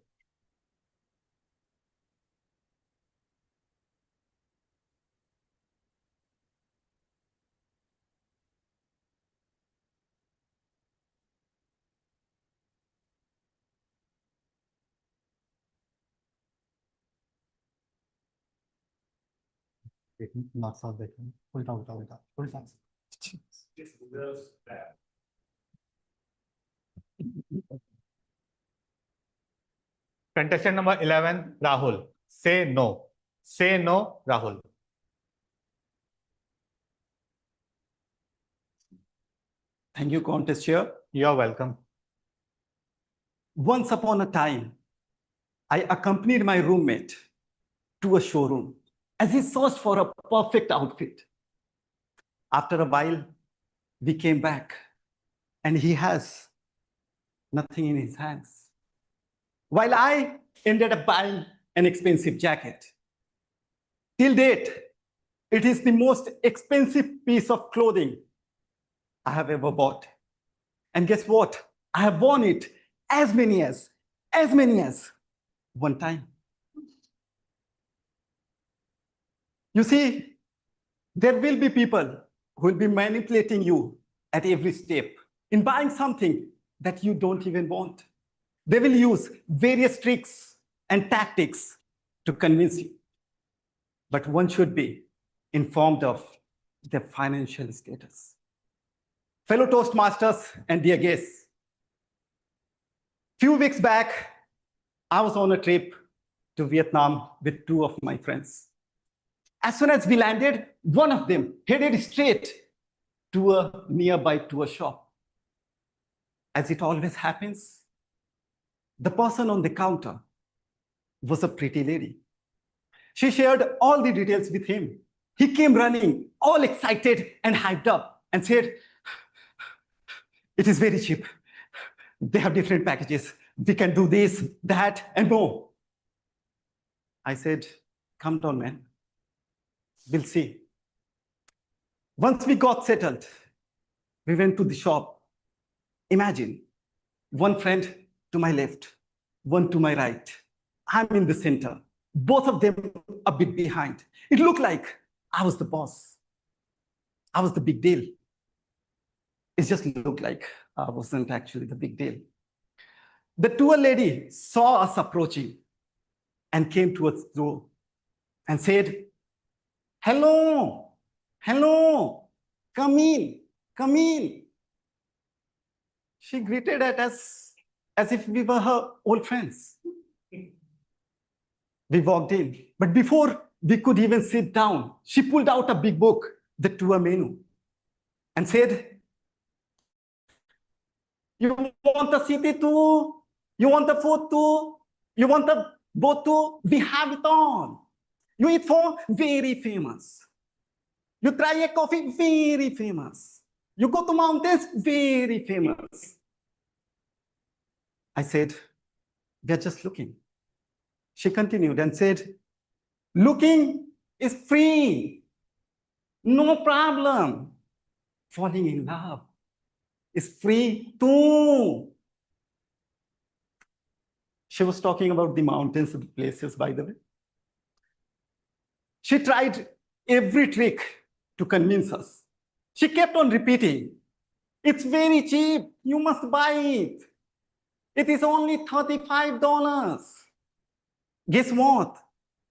Contestant number 11, Rahul. Say no. Say no, Rahul. Thank you, contest chair. You're welcome. Once upon a time, I accompanied my roommate to a showroom as he searched for a perfect outfit. After a while, we came back and he has nothing in his hands, while I ended up buying an expensive jacket. Till date, it is the most expensive piece of clothing I have ever bought. And guess what? I have worn it as many as one time. You see, there will be people who will be manipulating you at every step in buying something that you don't even want. They will use various tricks and tactics to convince you. But one should be informed of their financial status. Fellow Toastmasters and dear guests, few weeks back, I was on a trip to Vietnam with two of my friends. As soon as we landed, one of them headed straight to a nearby tour shop. As it always happens, the person on the counter was a pretty lady. She shared all the details with him. He came running, all excited and hyped up, and said, "It is very cheap. They have different packages. We can do this, that, and more." I said, "Come down, man. We'll see." Once we got settled, we went to the shop. Imagine, one friend to my left, one to my right. I'm in the center, both of them a bit behind. It looked like I was the boss. I was the big deal. It just looked like I wasn't actually the big deal. The tour lady saw us approaching and came towards the door and said, "Hello, hello, come in, come in." She greeted at us as if we were her old friends. We walked in, but before we could even sit down, she pulled out a big book, the tour menu, and said, "You want the city too? You want the food too? You want the boat too? We have it all. You eat for very famous. You try a coffee, very famous. You go to mountains, very famous." I said, "We are just looking." She continued and said, "Looking is free. No problem. Falling in love is free too." She was talking about the mountains and the places, by the way. She tried every trick to convince us. She kept on repeating, "It's very cheap. You must buy it. It is only $35. Guess what?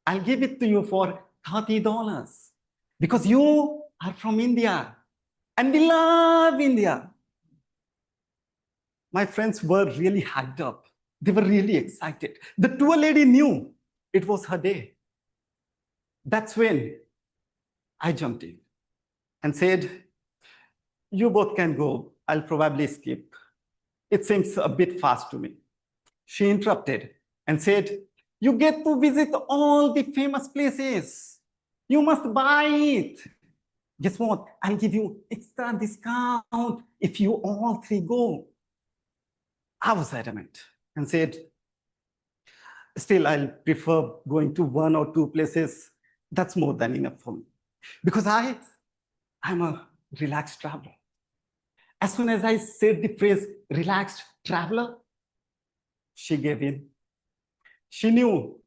I'll give it to you for $30 because you are from India and we love India." My friends were really hyped up. They were really excited. The tour lady knew it was her day. That's when I jumped in and said, "You both can go. I'll probably skip. It seems a bit fast to me." She interrupted and said, "You get to visit all the famous places. You must buy it. Guess what? I'll give you extra discount if you all three go." I was adamant and said, "Still, I'll prefer going to one or two places. That's more than enough for me. Because I'm a relaxed traveler. As soon as I said the phrase relaxed traveler, she gave in. She knew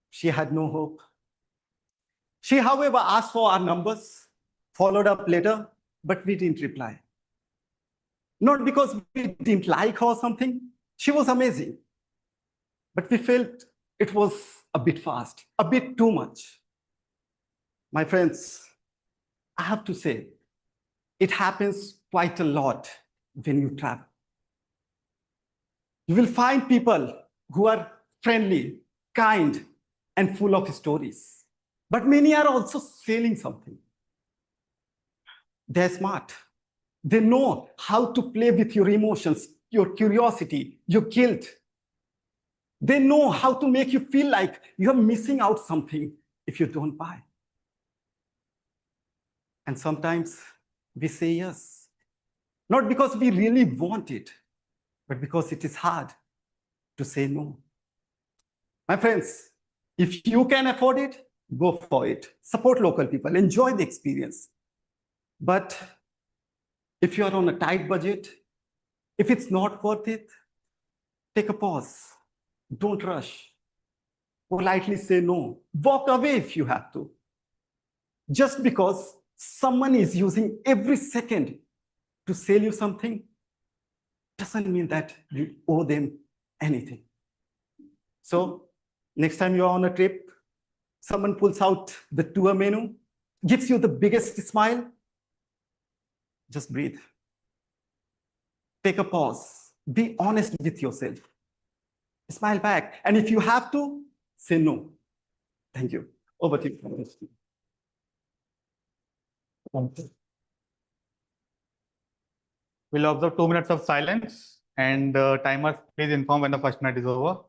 she had no hope. She, however, asked for our numbers, followed up later, but we didn't reply. Not because we didn't like her or something. She was amazing. But we felt it was a bit fast, a bit too much. My friends, I have to say, it happens quite a lot when you travel. You will find people who are friendly, kind, and full of stories. But many are also selling something. They're smart. They know how to play with your emotions, your curiosity, your guilt. They know how to make you feel like you're missing out something if you don't buy. And sometimes we say yes, not because we really want it, but because it is hard to say no. My friends, if you can afford it, go for it. Support local people, enjoy the experience. But if you are on a tight budget, if it's not worth it, take a pause. Don't rush. Politely say no. Walk away if you have to. Just because someone is using every second to sell you something doesn't mean that you owe them anything. So next time you're on a trip, someone pulls out the tour menu, gives you the biggest smile, just breathe. Take a pause. Be honest with yourself. Smile back. And if you have to, say no. Thank you. Over to you. We'll observe 2 minutes of silence, and timers, please inform when the first minute is over.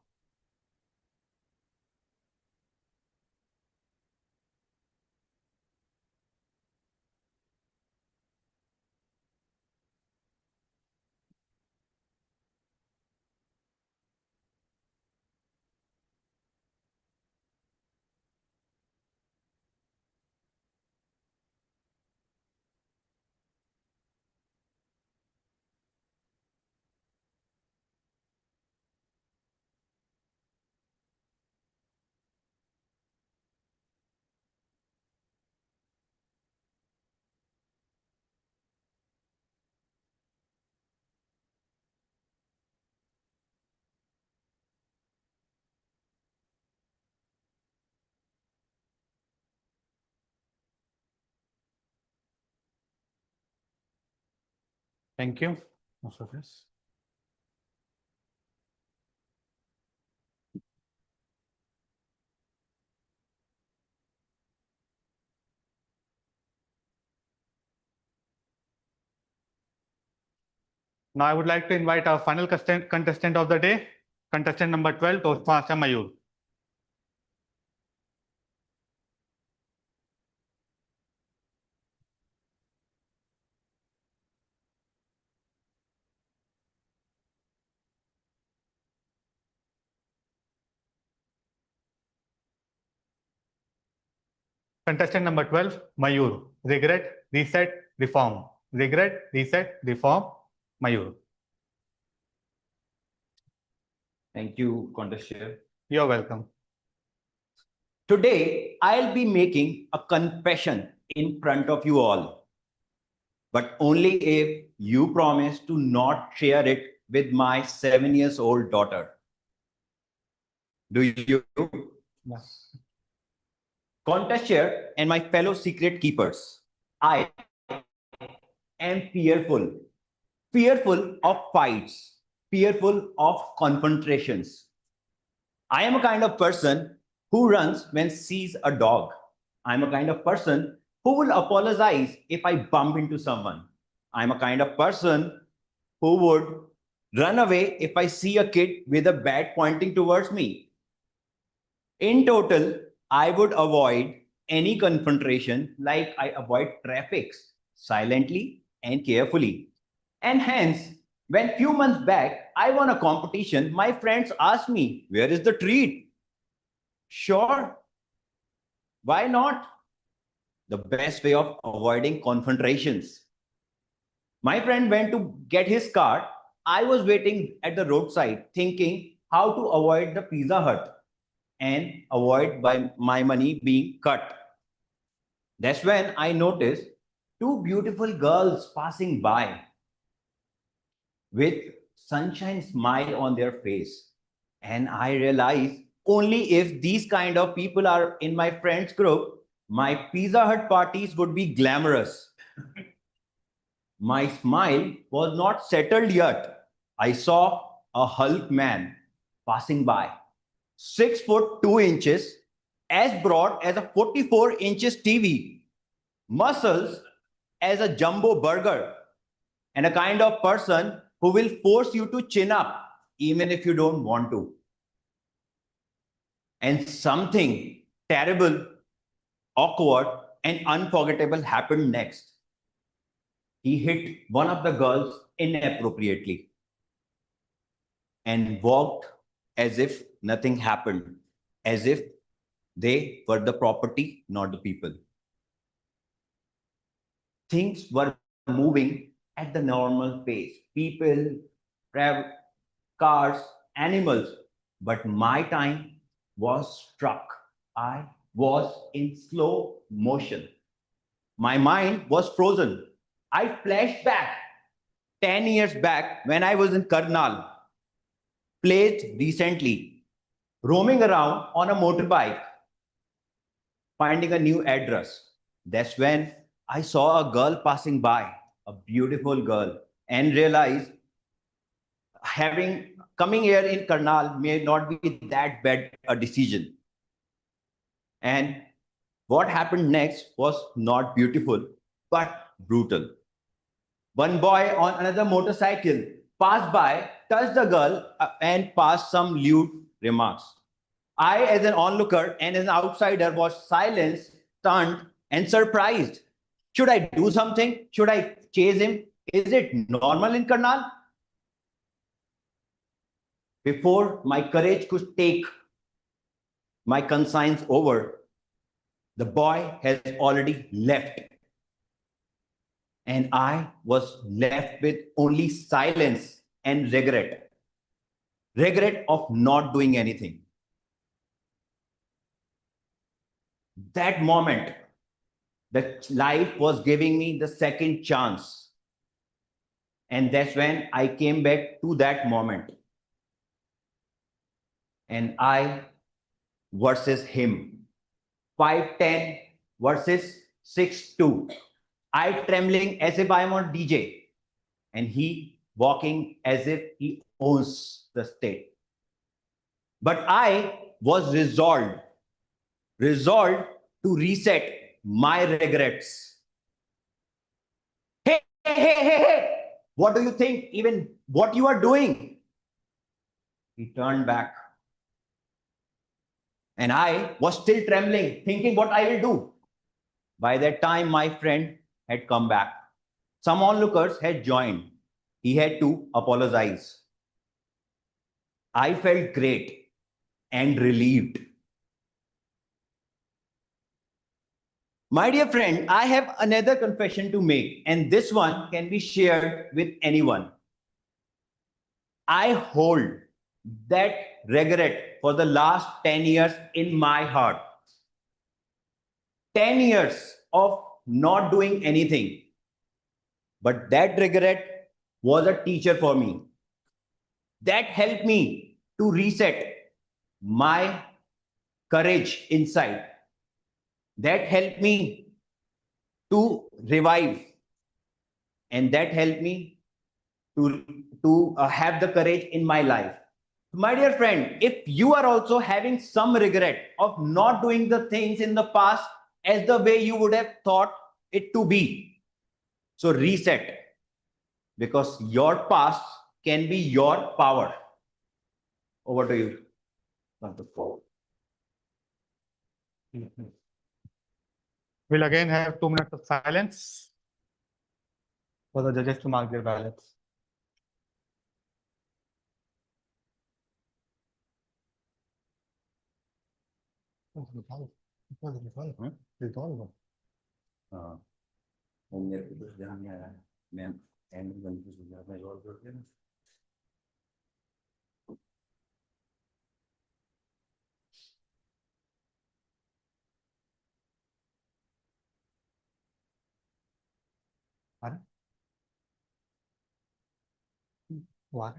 Thank you. Most of this. Now I would like to invite our final contestant of the day, contestant number 12, Toastmaster Mayur. Contestant number 12, Mayur. Regret, reset, reform. Regret, reset, reform. Mayur. Thank you, Contest Chair. You're welcome. Today, I'll be making a confession in front of you all, but only if you promise to not share it with my 7-year-old daughter. Do you? Yes. Contest Chair and my fellow secret keepers, I am fearful of fights, fearful of confrontations. I am a kind of person who runs when sees a dog. I'm a kind of person who will apologize if I bump into someone. I'm a kind of person who would run away if I see a kid with a bat pointing towards me. In total, I would avoid any confrontation like I avoid traffic silently and carefully. And hence, when few months back, I won a competition, my friends asked me, where is the treat? Sure. Why not? the best way of avoiding confrontations. My friend went to get his car. I was waiting at the roadside thinking how to avoid the Pizza Hut and avoid my money being cut. That's when I noticed two beautiful girls passing by with sunshine smile on their face. And I realized only if these kind of people are in my friends group, my Pizza Hut parties would be glamorous. My smile was not settled yet. I saw a Hulk man passing by, 6 foot 2 inches, as broad as a 44 inches TV, muscles as a jumbo burger, and a kind of person who will force you to chin up even if you don't want to. And something terrible, awkward, and unforgettable happened next. He hit one of the girls inappropriately and walked as if nothing happened, as if they were the property, not the people. Things were moving at the normal pace. People, cars, animals. But my time was struck. I was in slow motion. My mind was frozen. I flashed back 10 years back when I was in Karnal, placed recently, roaming around on a motorbike, finding a new address. That's when I saw a girl passing by, a beautiful girl, and realized coming here in Karnal may not be that bad a decision. And what happened next was not beautiful, but brutal. One boy on another motorcycle passed by, touched the girl, and passed some lewd remarks. I, as an onlooker and as an outsider, was silenced, stunned, and surprised. Should I do something? Should I chase him? Is it normal in Karnal? Before my courage could take my conscience over, the boy has already left. And I was left with only silence and regret. Regret of not doing anything. That moment, the life was giving me the second chance. And that's when I came back to that moment. And I versus him. 5'10" versus 6'2". I trembling as if I'm on DJ. And he walking as if he owns the state. But I was resolved to reset my regrets. Hey, hey, hey, hey, hey, what do you think? Even what you are doing? He turned back. And I was still trembling, thinking what I will do. By that time, my friend had come back. Some onlookers had joined. He had to apologize. I felt great and relieved. My dear friend, I have another confession to make, and this one can be shared with anyone. I hold that regret for the last 10 years in my heart. 10 years of not doing anything. But that regret was a teacher for me. That helped me to reset my courage inside. That helped me to revive. And that helped me to have the courage in my life. My dear friend, if you are also having some regret of not doing the things in the past as the way you would have thought it to be, so reset, because your past can be your power. Over to you. We'll again have 2 minutes of silence for the judges to mark their ballots. हाँ वो मेरे को कुछ ध्यान नहीं आ रहा है मैं एंड में कंफ्यूज हो गया मैं रोल कर दिया ना अरे वाह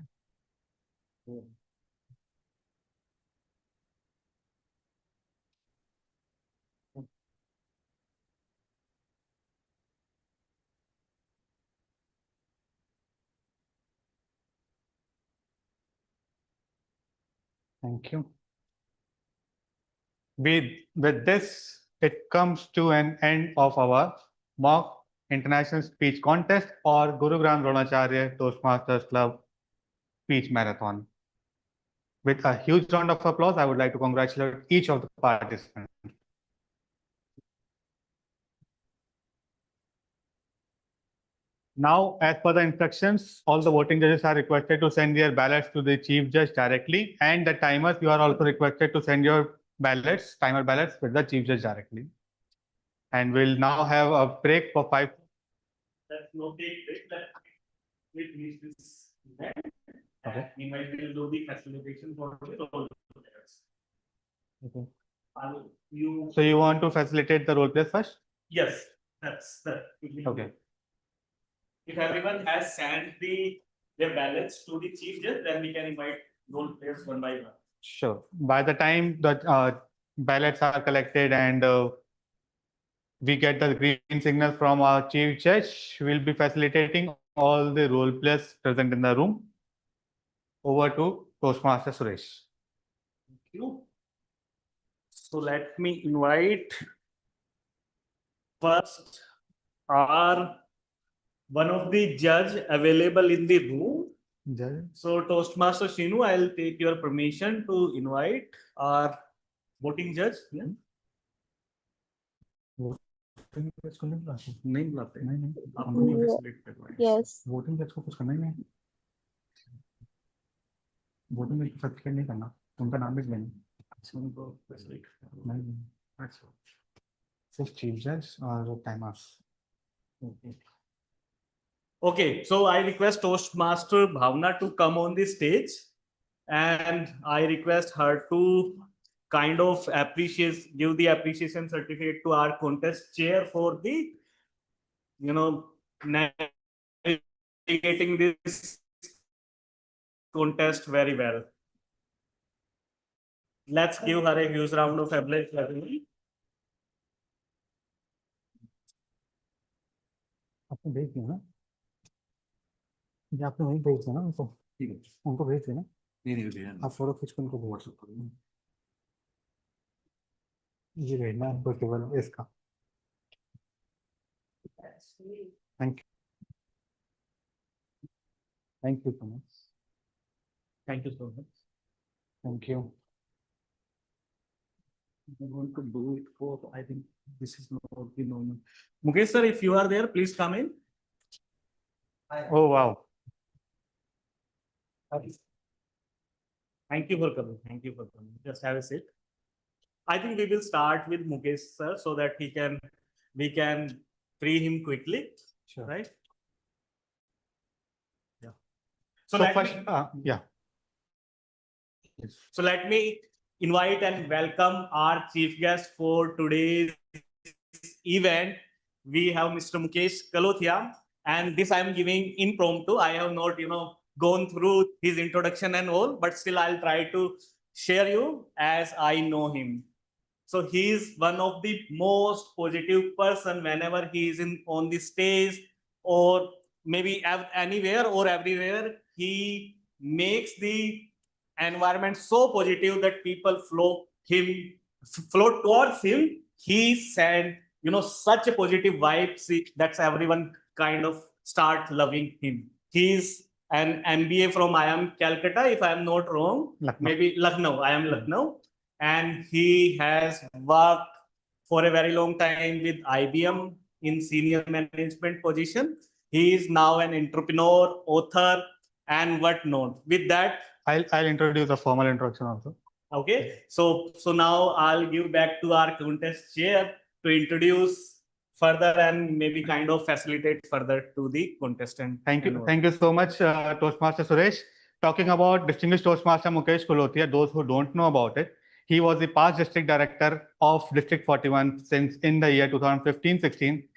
Thank you. With this, it comes to an end of our mock international speech contest or Gurugram Dronacharya Toastmasters Club speech marathon. With a huge round of applause, I would like to congratulate each of the participants. Now, as per the instructions, all the voting judges are requested to send their ballots to the chief judge directly, and the timers, you are also requested to send your ballots, timer ballots, with the chief judge directly. And we'll now have a break for 5. Let's no take break. Let's finish this event. Okay. Meanwhile, we'll do the facilitation for the role players. Okay. You. So you want to facilitate the role players first? Yes, that's that. Okay. If everyone has sent their ballots to the chief judge, then we can invite role players one by one. Sure. By the time the ballots are collected and we get the green signal from our chief judge, we'll be facilitating all the role players present in the room. Over to Toastmaster Suresh. Thank you. So let me invite first our one of the judge available in the room. Judge. So Toastmaster Shinu, I'll take your permission to invite our voting judge. Yeah? नहीं बुलाते नहीं आपको नहीं facilitate करवाएं Yes. Voting जज को कुछ करना ही नहीं वोटिंग जज को फैसिलिटेट नहीं करना उनका नाम भी लेना उनको फैसिलिटेट नहीं अच्छा सिर्फ चीफ जज और timers Okay, so I request Toastmaster Bhavna to come on the stage, and I request her to kind of give the appreciation certificate to our contest chair for the, navigating this contest very well. Let's give her a huge round of applause. आपने भेज दिया ना ये आपने वहीं भेज दिया ना उनको ठीक है उनको भेज देना नहीं आप फोटो खींच कर उनको व्हाट्सएप कर दो ये भेजना है केवल इसका thank you so much Thank you so much. Thank you I'm going to do it for, I think this is not the normal. Mukesh sir, if you are there, please come in. Oh, wow. Thank you for coming. Thank you for coming. Just have a seat. I think we will start with Mukesh sir so that we can free him quickly. Sure. Right? Yeah. So first, yeah. So let me invite and welcome our chief guest for today's event. We have Mr. Mukesh Kalothia, and this I am giving impromptu. I have not, gone through his introduction and all, but still I'll try to share you as I know him. So he is one of the most positive person whenever he is on the stage or maybe anywhere or everywhere. He makes the environment so positive that people flow towards him. He sent, such a positive vibe that's everyone kind of start loving him. He's an MBA from IIM Calcutta, if I am not wrong. Lucknow. Maybe Lucknow. I am Lucknow. And he has worked for a very long time with IBM in senior management position. He is now an entrepreneur, author, and whatnot. With that, I'll introduce a formal introduction also. Okay, so now I'll give back to our contest chair to introduce further and maybe kind of facilitate further to the contestant. Thank you so much, Toastmaster Suresh. Talking about distinguished Toastmaster Mukesh Kolothia, those who don't know about it, he was the past district director of District 41 since in the year 2015-16.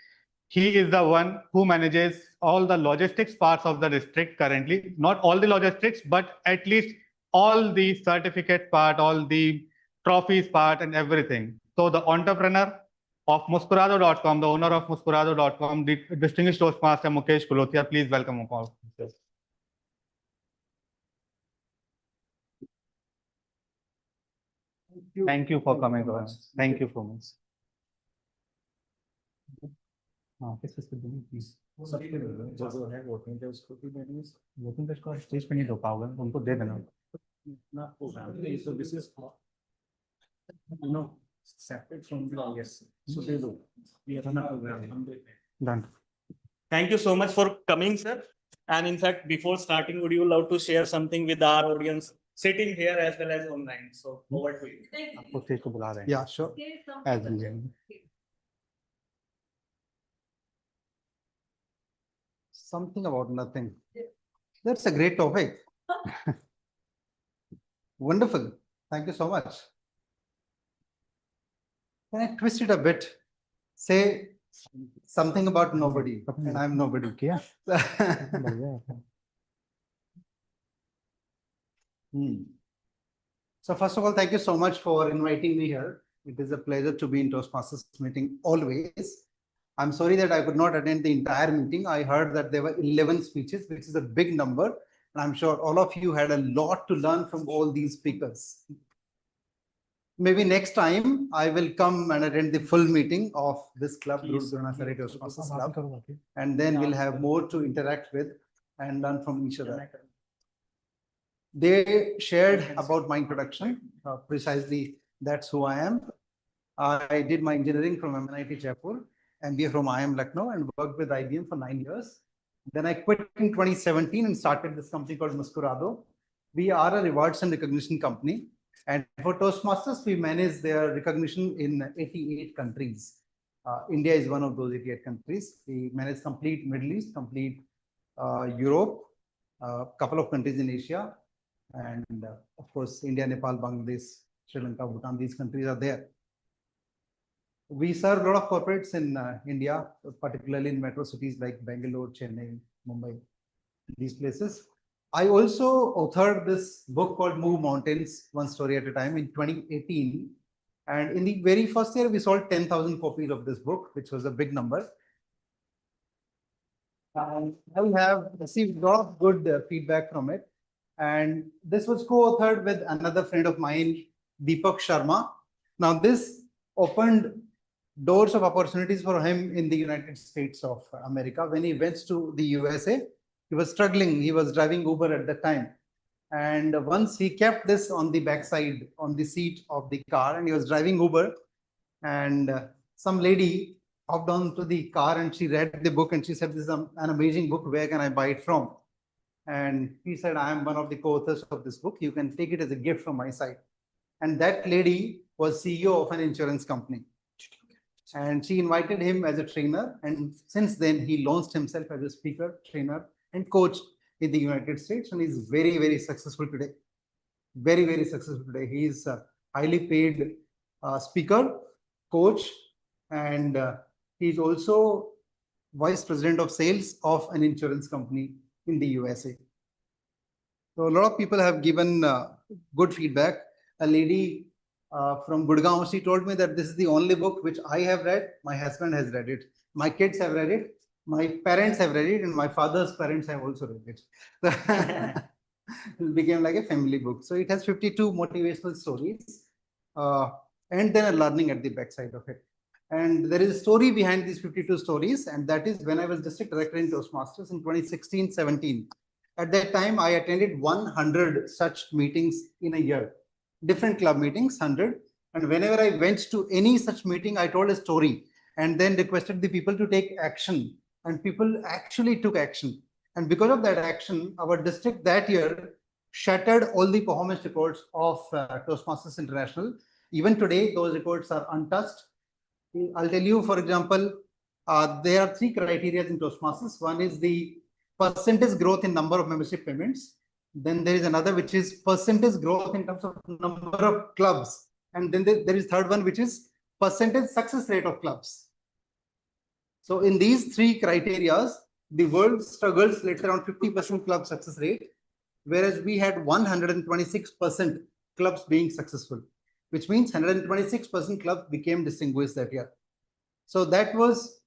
He is the one who manages all the logistics parts of the district currently. Not all the logistics, but at least all the certificate part, all the trophies part and everything. So the entrepreneur of Muskurado.com, the owner of Muskurado.com, the distinguished Toastmaster Mukesh Kolothia. Please welcome him. Thank you for coming to us. Thank you so much. Voting का stage पे नहीं दो पाओगे उनको दे देना So this is separate from the yes. So they do. We have not program. Done. Thank you so much for coming, sir. And in fact, before starting, would you love to share something with our audience sitting here as well as online? So over to you. आपको stage को बुला रहे हैं. Yeah, sure. As usual. Something about nothing. That's a great topic. Wonderful. Thank you so much. Can I twist it a bit? Say something about nobody, and I'm nobody. Yeah. So first of all, thank you so much for inviting me here. It is a pleasure to be in Toastmasters meeting always. I'm sorry that I could not attend the entire meeting. I heard that there were 11 speeches, which is a big number. And I'm sure all of you had a lot to learn from all these speakers. Maybe next time I will come and attend the full meeting of this club, Dronacharya Toastmasters Club. And then we'll have more to interact with and learn from each other. They shared about my introduction. Precisely, that's who I am. I did my engineering from MNIT Jaipur, MBA from IIM Lucknow, and worked with IBM for 9 years. Then I quit in 2017 and started this company called Muskurado. We are a rewards and recognition company. And for Toastmasters, we manage their recognition in 88 countries. India is one of those 88 countries. We manage complete Middle East, complete Europe, a couple of countries in Asia, and of course, India, Nepal, Bangladesh, Sri Lanka, Bhutan, these countries are there. We serve a lot of corporates in India, particularly in metro cities like Bangalore, Chennai, Mumbai, these places. I also authored this book called Move Mountains, One Story at a Time in 2018. And in the very first year, we sold 10,000 copies of this book, which was a big number. I have received a lot of good feedback from it. And this was co-authored with another friend of mine, Deepak Sharma. Now, this opened doors of opportunities for him in the United States of America. When he went to the USA, he was struggling. He was driving Uber at that time. And once he kept this on the backside, on the seat of the car, and he was driving Uber, and some lady hopped onto the car and she read the book and she said, "This is an amazing book. Where can I buy it from?" And he said, "I am one of the co-authors of this book. You can take it as a gift from my side." And that lady was CEO of an insurance company. And she invited him as a trainer. And since then, he launched himself as a speaker, trainer, and coach in the United States. And he's very, very successful today. Very, very successful today. He is a highly paid speaker, coach, and he's also vice president of sales of an insurance company in the USA. So a lot of people have given good feedback. A lady from Gurugram, she told me that this is the only book which I have read. My husband has read it. My kids have read it. My parents have read it, and my father's parents have also read it. It became like a family book. So it has 52 motivational stories, and then a learning at the backside of it. And there is a story behind these 52 stories, and that is when I was district director in Toastmasters in 2016-17. At that time, I attended 100 such meetings in a year. Different club meetings, 100. And whenever I went to any such meeting, I told a story and then requested the people to take action. And people actually took action. And because of that action, our district that year shattered all the performance records of Toastmasters International. Even today, those records are untouched. I'll tell you, for example, there are three criteria in Toastmasters. One is the percentage growth in number of membership payments. Then there is another which is percentage growth in terms of number of clubs. And then there is third one, which is percentage success rate of clubs. So in these three criteria, the world struggles, let's say, around 50% club success rate, whereas we had 126% clubs being successful, which means 126% clubs became distinguished that year. So that was,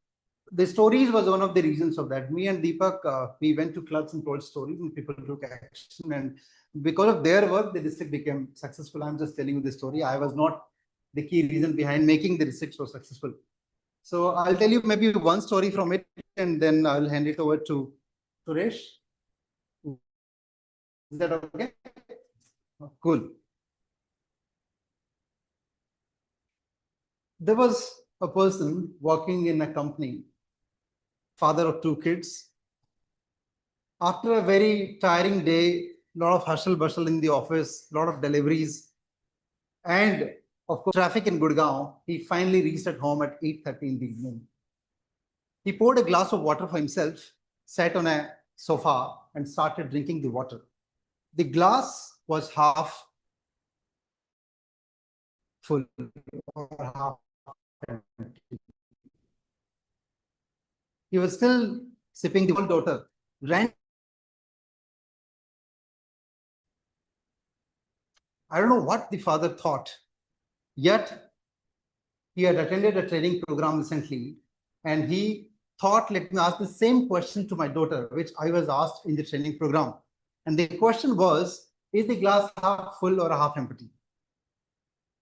the stories was one of the reasons of that. Me and Deepak, we went to clubs and told stories and people took action. And because of their work, the district became successful. I'm just telling you the story. I was not the key reason behind making the district so successful. So I'll tell you maybe one story from it, and then I'll hand it over to Suresh. Is that okay? Cool. There was a person working in a company, father of two kids. After a very tiring day, a lot of hustle bustle in the office, a lot of deliveries, and of course, traffic in Gurugram, he finally reached at home at 8:30 in the evening. He poured a glass of water for himself, sat on a sofa, and started drinking the water. The glass was half full or half empty. He was still sipping. The daughter ran. I don't know what the father thought, yet he had attended a training program recently, and he thought, let me ask the same question to my daughter, which I was asked in the training program. And the question was, is the glass half full or half empty?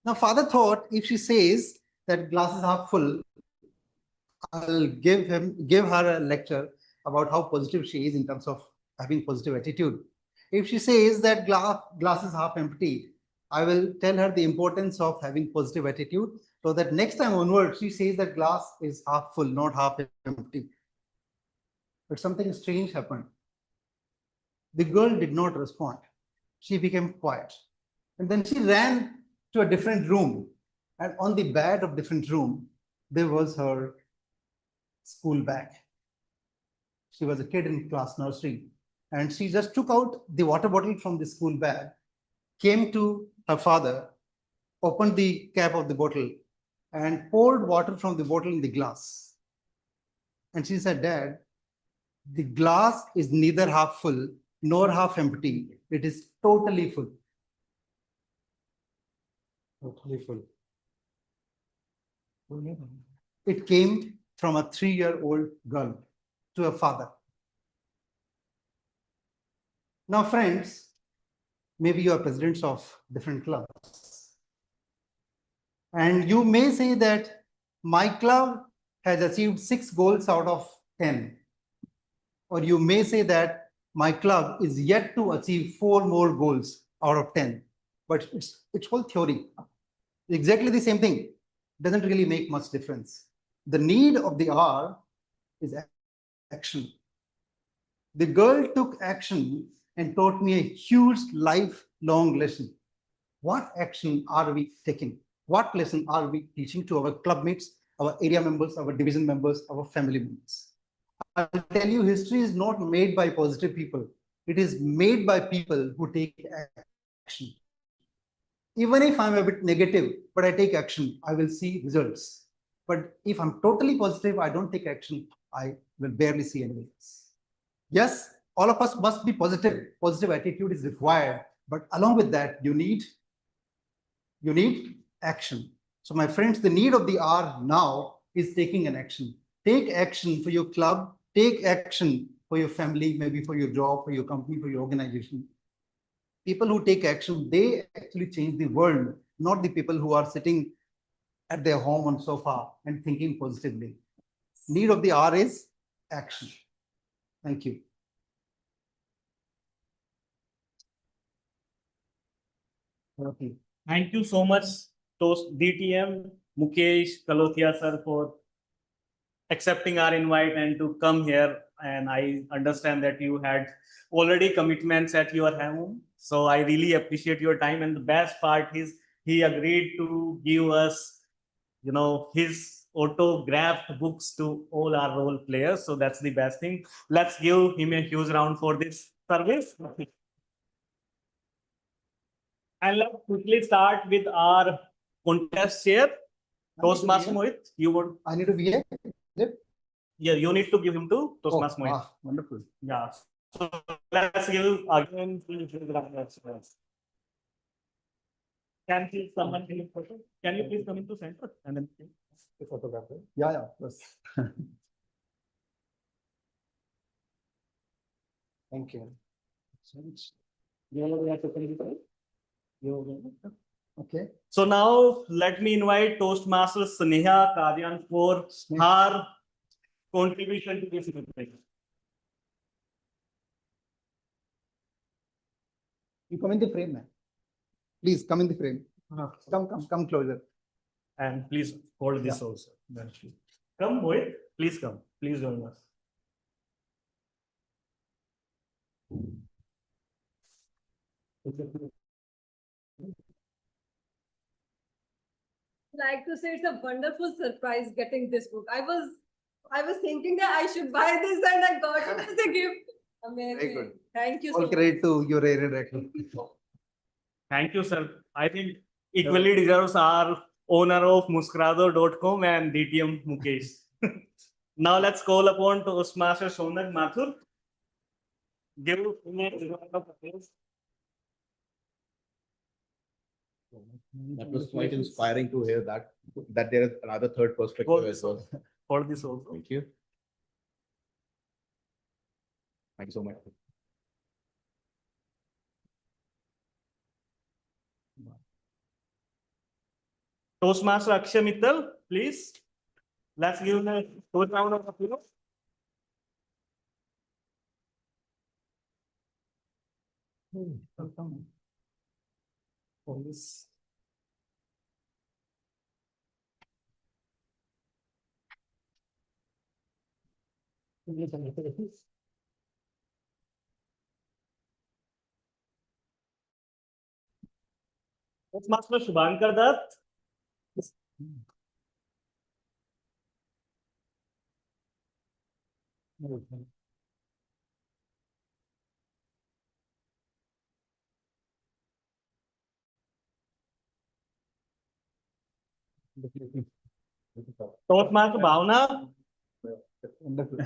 Now, father thought, if she says that glass is half full, I'll give her a lecture about how positive she is in terms of having positive attitude. If she says that glass is half empty, I will tell her the importance of having positive attitude, so that next time onward, she says that glass is half full, not half empty. But something strange happened. The girl did not respond. She became quiet. And then she ran to a different room. And on the bed of different room, there was her school bag. She was a kid in class nursery. And she just took out the water bottle from the school bag, came to her father, opened the cap of the bottle, and poured water from the bottle in the glass. And she said, Dad, the glass is neither half full nor half empty. It is totally full. Totally full. It came from a 3-year-old girl to a father. Now, friends, maybe you are presidents of different clubs. And you may say that my club has achieved 6 goals out of 10. Or you may say that my club is yet to achieve 4 more goals out of 10. But it's all theory. Exactly the same thing. Doesn't really make much difference. The need of the hour is action. The girl took action and taught me a huge lifelong lesson. What action are we taking? What lesson are we teaching to our club mates, our area members, our division members, our family members? I'll tell you, history is not made by positive people. It is made by people who take action. Even if I'm a bit negative, but I take action, I will see results. But if I'm totally positive, I don't take action, I will barely see anything else. Yes, all of us must be positive. Positive attitude is required. But along with that, you need action. So my friends, the need of the hour now is taking an action. Take action for your club. Take action for your family, maybe for your job, for your company, for your organization. People who take action, they actually change the world, not the people who are sitting at their home on sofa and thinking positively. Need of the hour is action. Thank you. Okay. Thank you so much, DTM Mukesh Kalothia sir, for accepting our invite and to come here. And I understand that you had already commitments at your home. So I really appreciate your time. And the best part is he agreed to give us, his autographed books to all our role players. So that's the best thing. Let's give him a huge round for this service. And let's quickly start with our contest chair. Toastmaster Mohit, you would. I need to be here. Yeah, you need to give him to Toastmaster Mohit. Wonderful. Yeah. So let's give again. Can please someone take a photo? Can you please come into center and then take the photograph? Yeah, of course. Thank you. Okay. So now let me invite Toastmaster Sneha Kadian for her contribution to this event. You come in the frame, man. Please come in the frame. Come closer. And please hold this also. Come, Mohit. Please come. Please join us. Like to say it's a wonderful surprise getting this book. I was thinking that I should buy this and I got it as a gift. Amazing. Very good. Thank you All so credit to your area director. Thank you, sir. I think equally deserves our owner of muskrado.com and DTM Mukesh. Now let's call upon Toastmaster Shonak Mathur. Give him a round of applause. That was quite inspiring to hear that there is another third perspective as well. For this also. Thank you. Thank you so much. Toastmaster Akshay Mittal, please. Let's give him a good round of applause. Police. Toastmaster Shubhankar Dutt. Toastmaster Bhavna. Wonderful.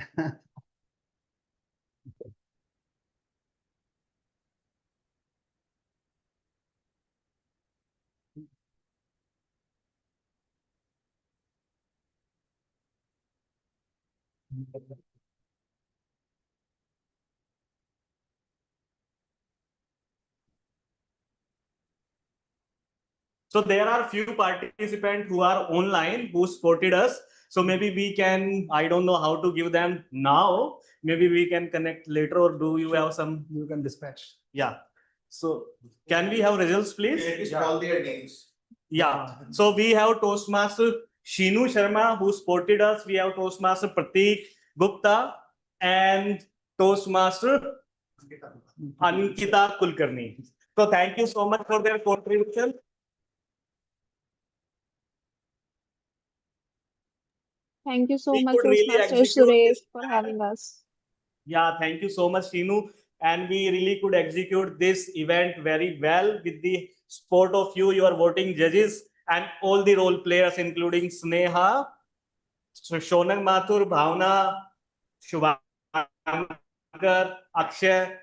So there are few participants who are online who supported us. So maybe we can, I don't know how to give them now. Maybe we can connect later, or do you have some? You can dispatch. Yeah. So can we have results, please? Please call their names. Yeah. So we have Toastmaster Shinu Sharma who supported us. We have Toastmaster Prateek Gupta and Toastmaster Ankita Kulkarni. So thank you so much for their contribution. Thank you so We much, could really Toastmaster execute Suresh, this for plan. having us. Yeah, thank you so much, Shinu. And we really could execute this event very well with the support of you, your voting judges, and all the role players, including Sneha, Shonak Mathur, Bhavna, Shubhankar, Akshay.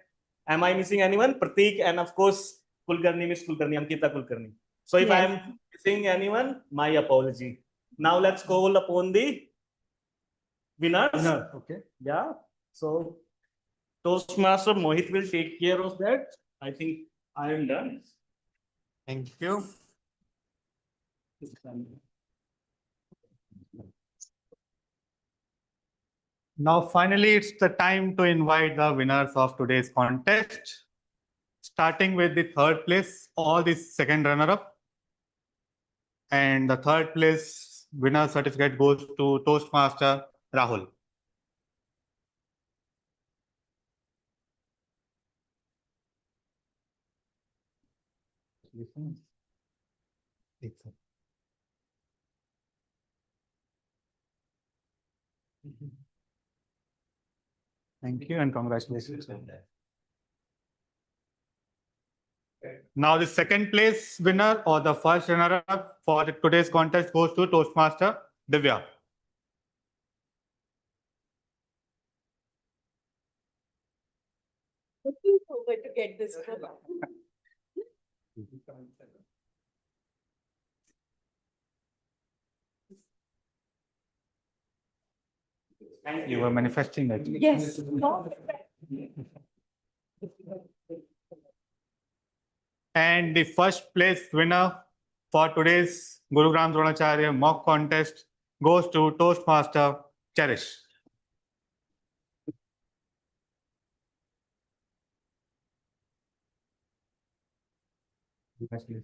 Am I missing anyone? Prateek, and of course, Kulkarni, Miss Kulkarni, Ankita Kulkarni. So if Yes. I am missing anyone, my apology. Now let's call upon the winners. Okay. Yeah. So Toastmaster Mohit will take care of that. I think I am done. Thank you. Now, finally, it's the time to invite the winners of today's contest. Starting with the third place, all the second runner-up. And the third place winner certificate goes to Toastmaster Rahul. Thank you and congratulations. Now the second place winner or the first runner-up for today's contest goes to Toastmaster Divya. Looking forward to get this book. You were manifesting it. Yes. And the first place winner for today's Gurugram Dronacharya mock contest goes to Toastmaster Cherish. Thank you.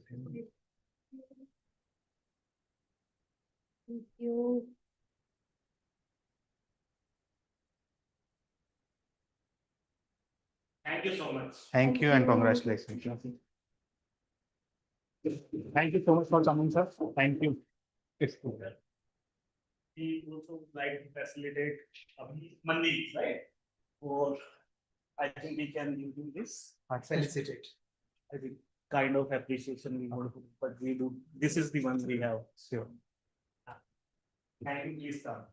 Thank you so much. Thank you and congratulations. Thank you so much for coming, sir. Thank you. It's good. He also like to facilitate Mandi, right? Or I think we can do this. Felicitate. I think kind of appreciation we want to, but we do. This is the one we have. Sure. Thank you, please come.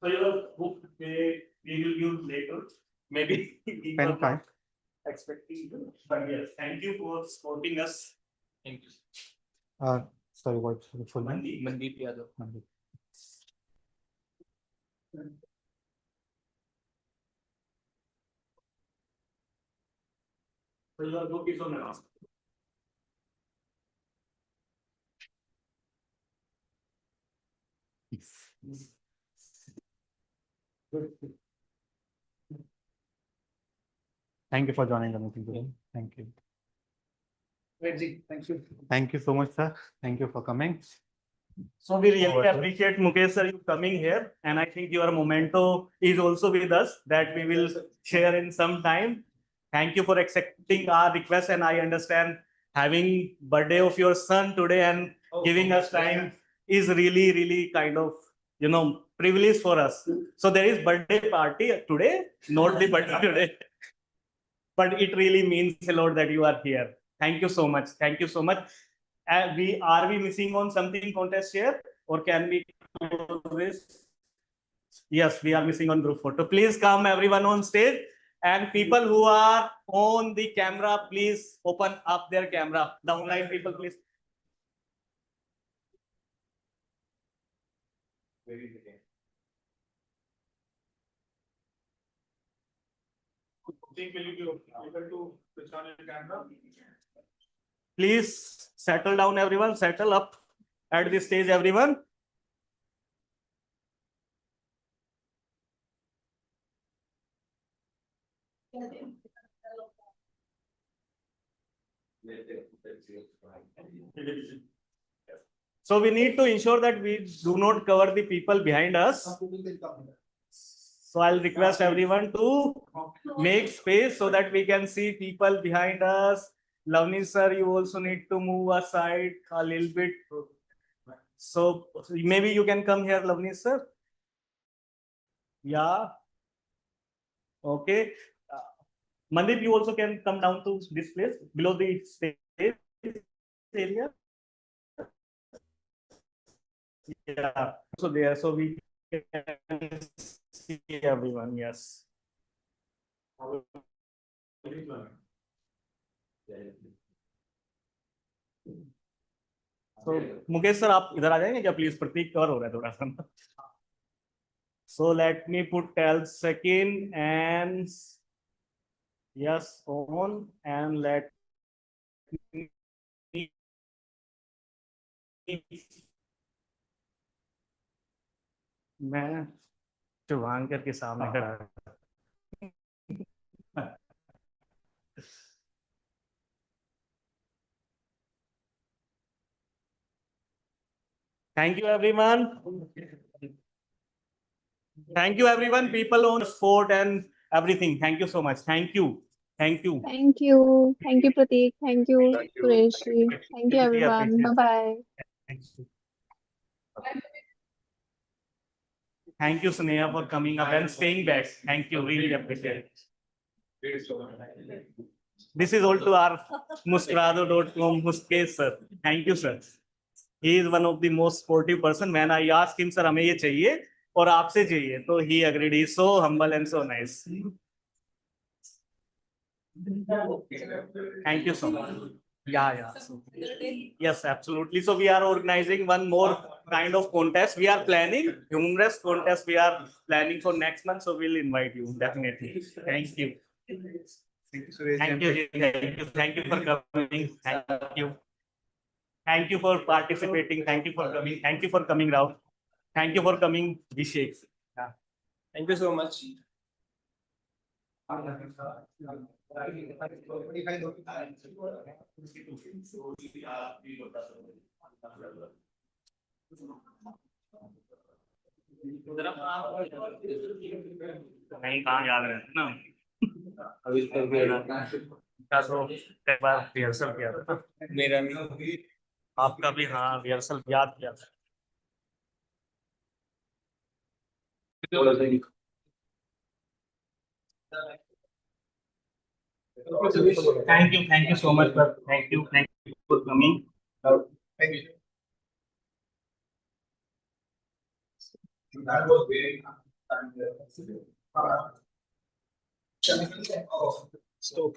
So your book we will use later. Maybe we Pen were five. not expecting, but yes, thank you for supporting us. Thank you. Sorry, what's the full name? Mandeep Yadav. Mandeep. So your book is on the last. Thank you for joining the meeting today. Thank you. Reggie, thank you. Thank you so much, sir. Thank you for coming. So we really Over to you. appreciate Mukesh sir you coming here, and I think your memento is also with us that we will share in some time. Thank you for accepting our request, and I understand having birthday of your son today and giving us time is really kind of privilege for us. So there is birthday party today, not the birthday today, but it really means a lot that you are here. Thank you so much. Thank you so much. Are we missing on something contest here, or can we close this? Yes, we are missing on group photo. Please come everyone on stage, and people who are on the camera, please open up their camera. The online people, please. Will you be able to switch on your camera? Please settle down, everyone. Settle up at this stage, everyone. So we need to ensure that we do not cover the people behind us. So I'll request everyone to make space so that we can see people behind us. Lavni sir, you also need to move aside a little bit. So maybe you can come here, Lavni sir. Yeah. Okay. Mandeep, you also can come down to this place below the stage area. Yeah. So there, so we can see everyone. Yes. So Mukesh sir आप इधर आ जाएंगे क्या please Prateek cover हो रहा है थोड़ा सा. So let me put 12 second and yes on and let me मैं शुभांकर के सामने खड़ा. Thank you, everyone. Thank you, everyone. People on sport and everything. Thank you so much. Thank you. Thank you. Thank you. Thank you, Prateek. Thank you, Suresh. Thank you, Really everyone. appreciate it. Bye-bye. Thank you. Thank you, Sneha, for coming up and staying back. Thank you. Really appreciate it. This is all to our muskurado.com Muske sir. Thank you, sir. He is one of the most sportive person. When I asked him, sir, हमें ये चाहिए और आपसे चाहिए, तो he agreed. He is so humble and so nice. Thank you so much. Yeah. Yes, absolutely. So we are organizing one more kind of contest. We are planning humorous contest. We are planning for next month. So we'll invite you definitely. Thank you. Thank you. Thank you for coming. Thank you. Thank you for participating. Thank you for coming. Thank you for coming, Rao. Thank you for coming, Vishek. Yeah. Thank you so much. नहीं कहाँ याद रहता ना अभी तो एक बार rehearsal किया था मेरा भी आपका भी हाँ रिहर्सल याद किया था Thank you so much, sir. Thank you for coming. Thank you. That was very Stop.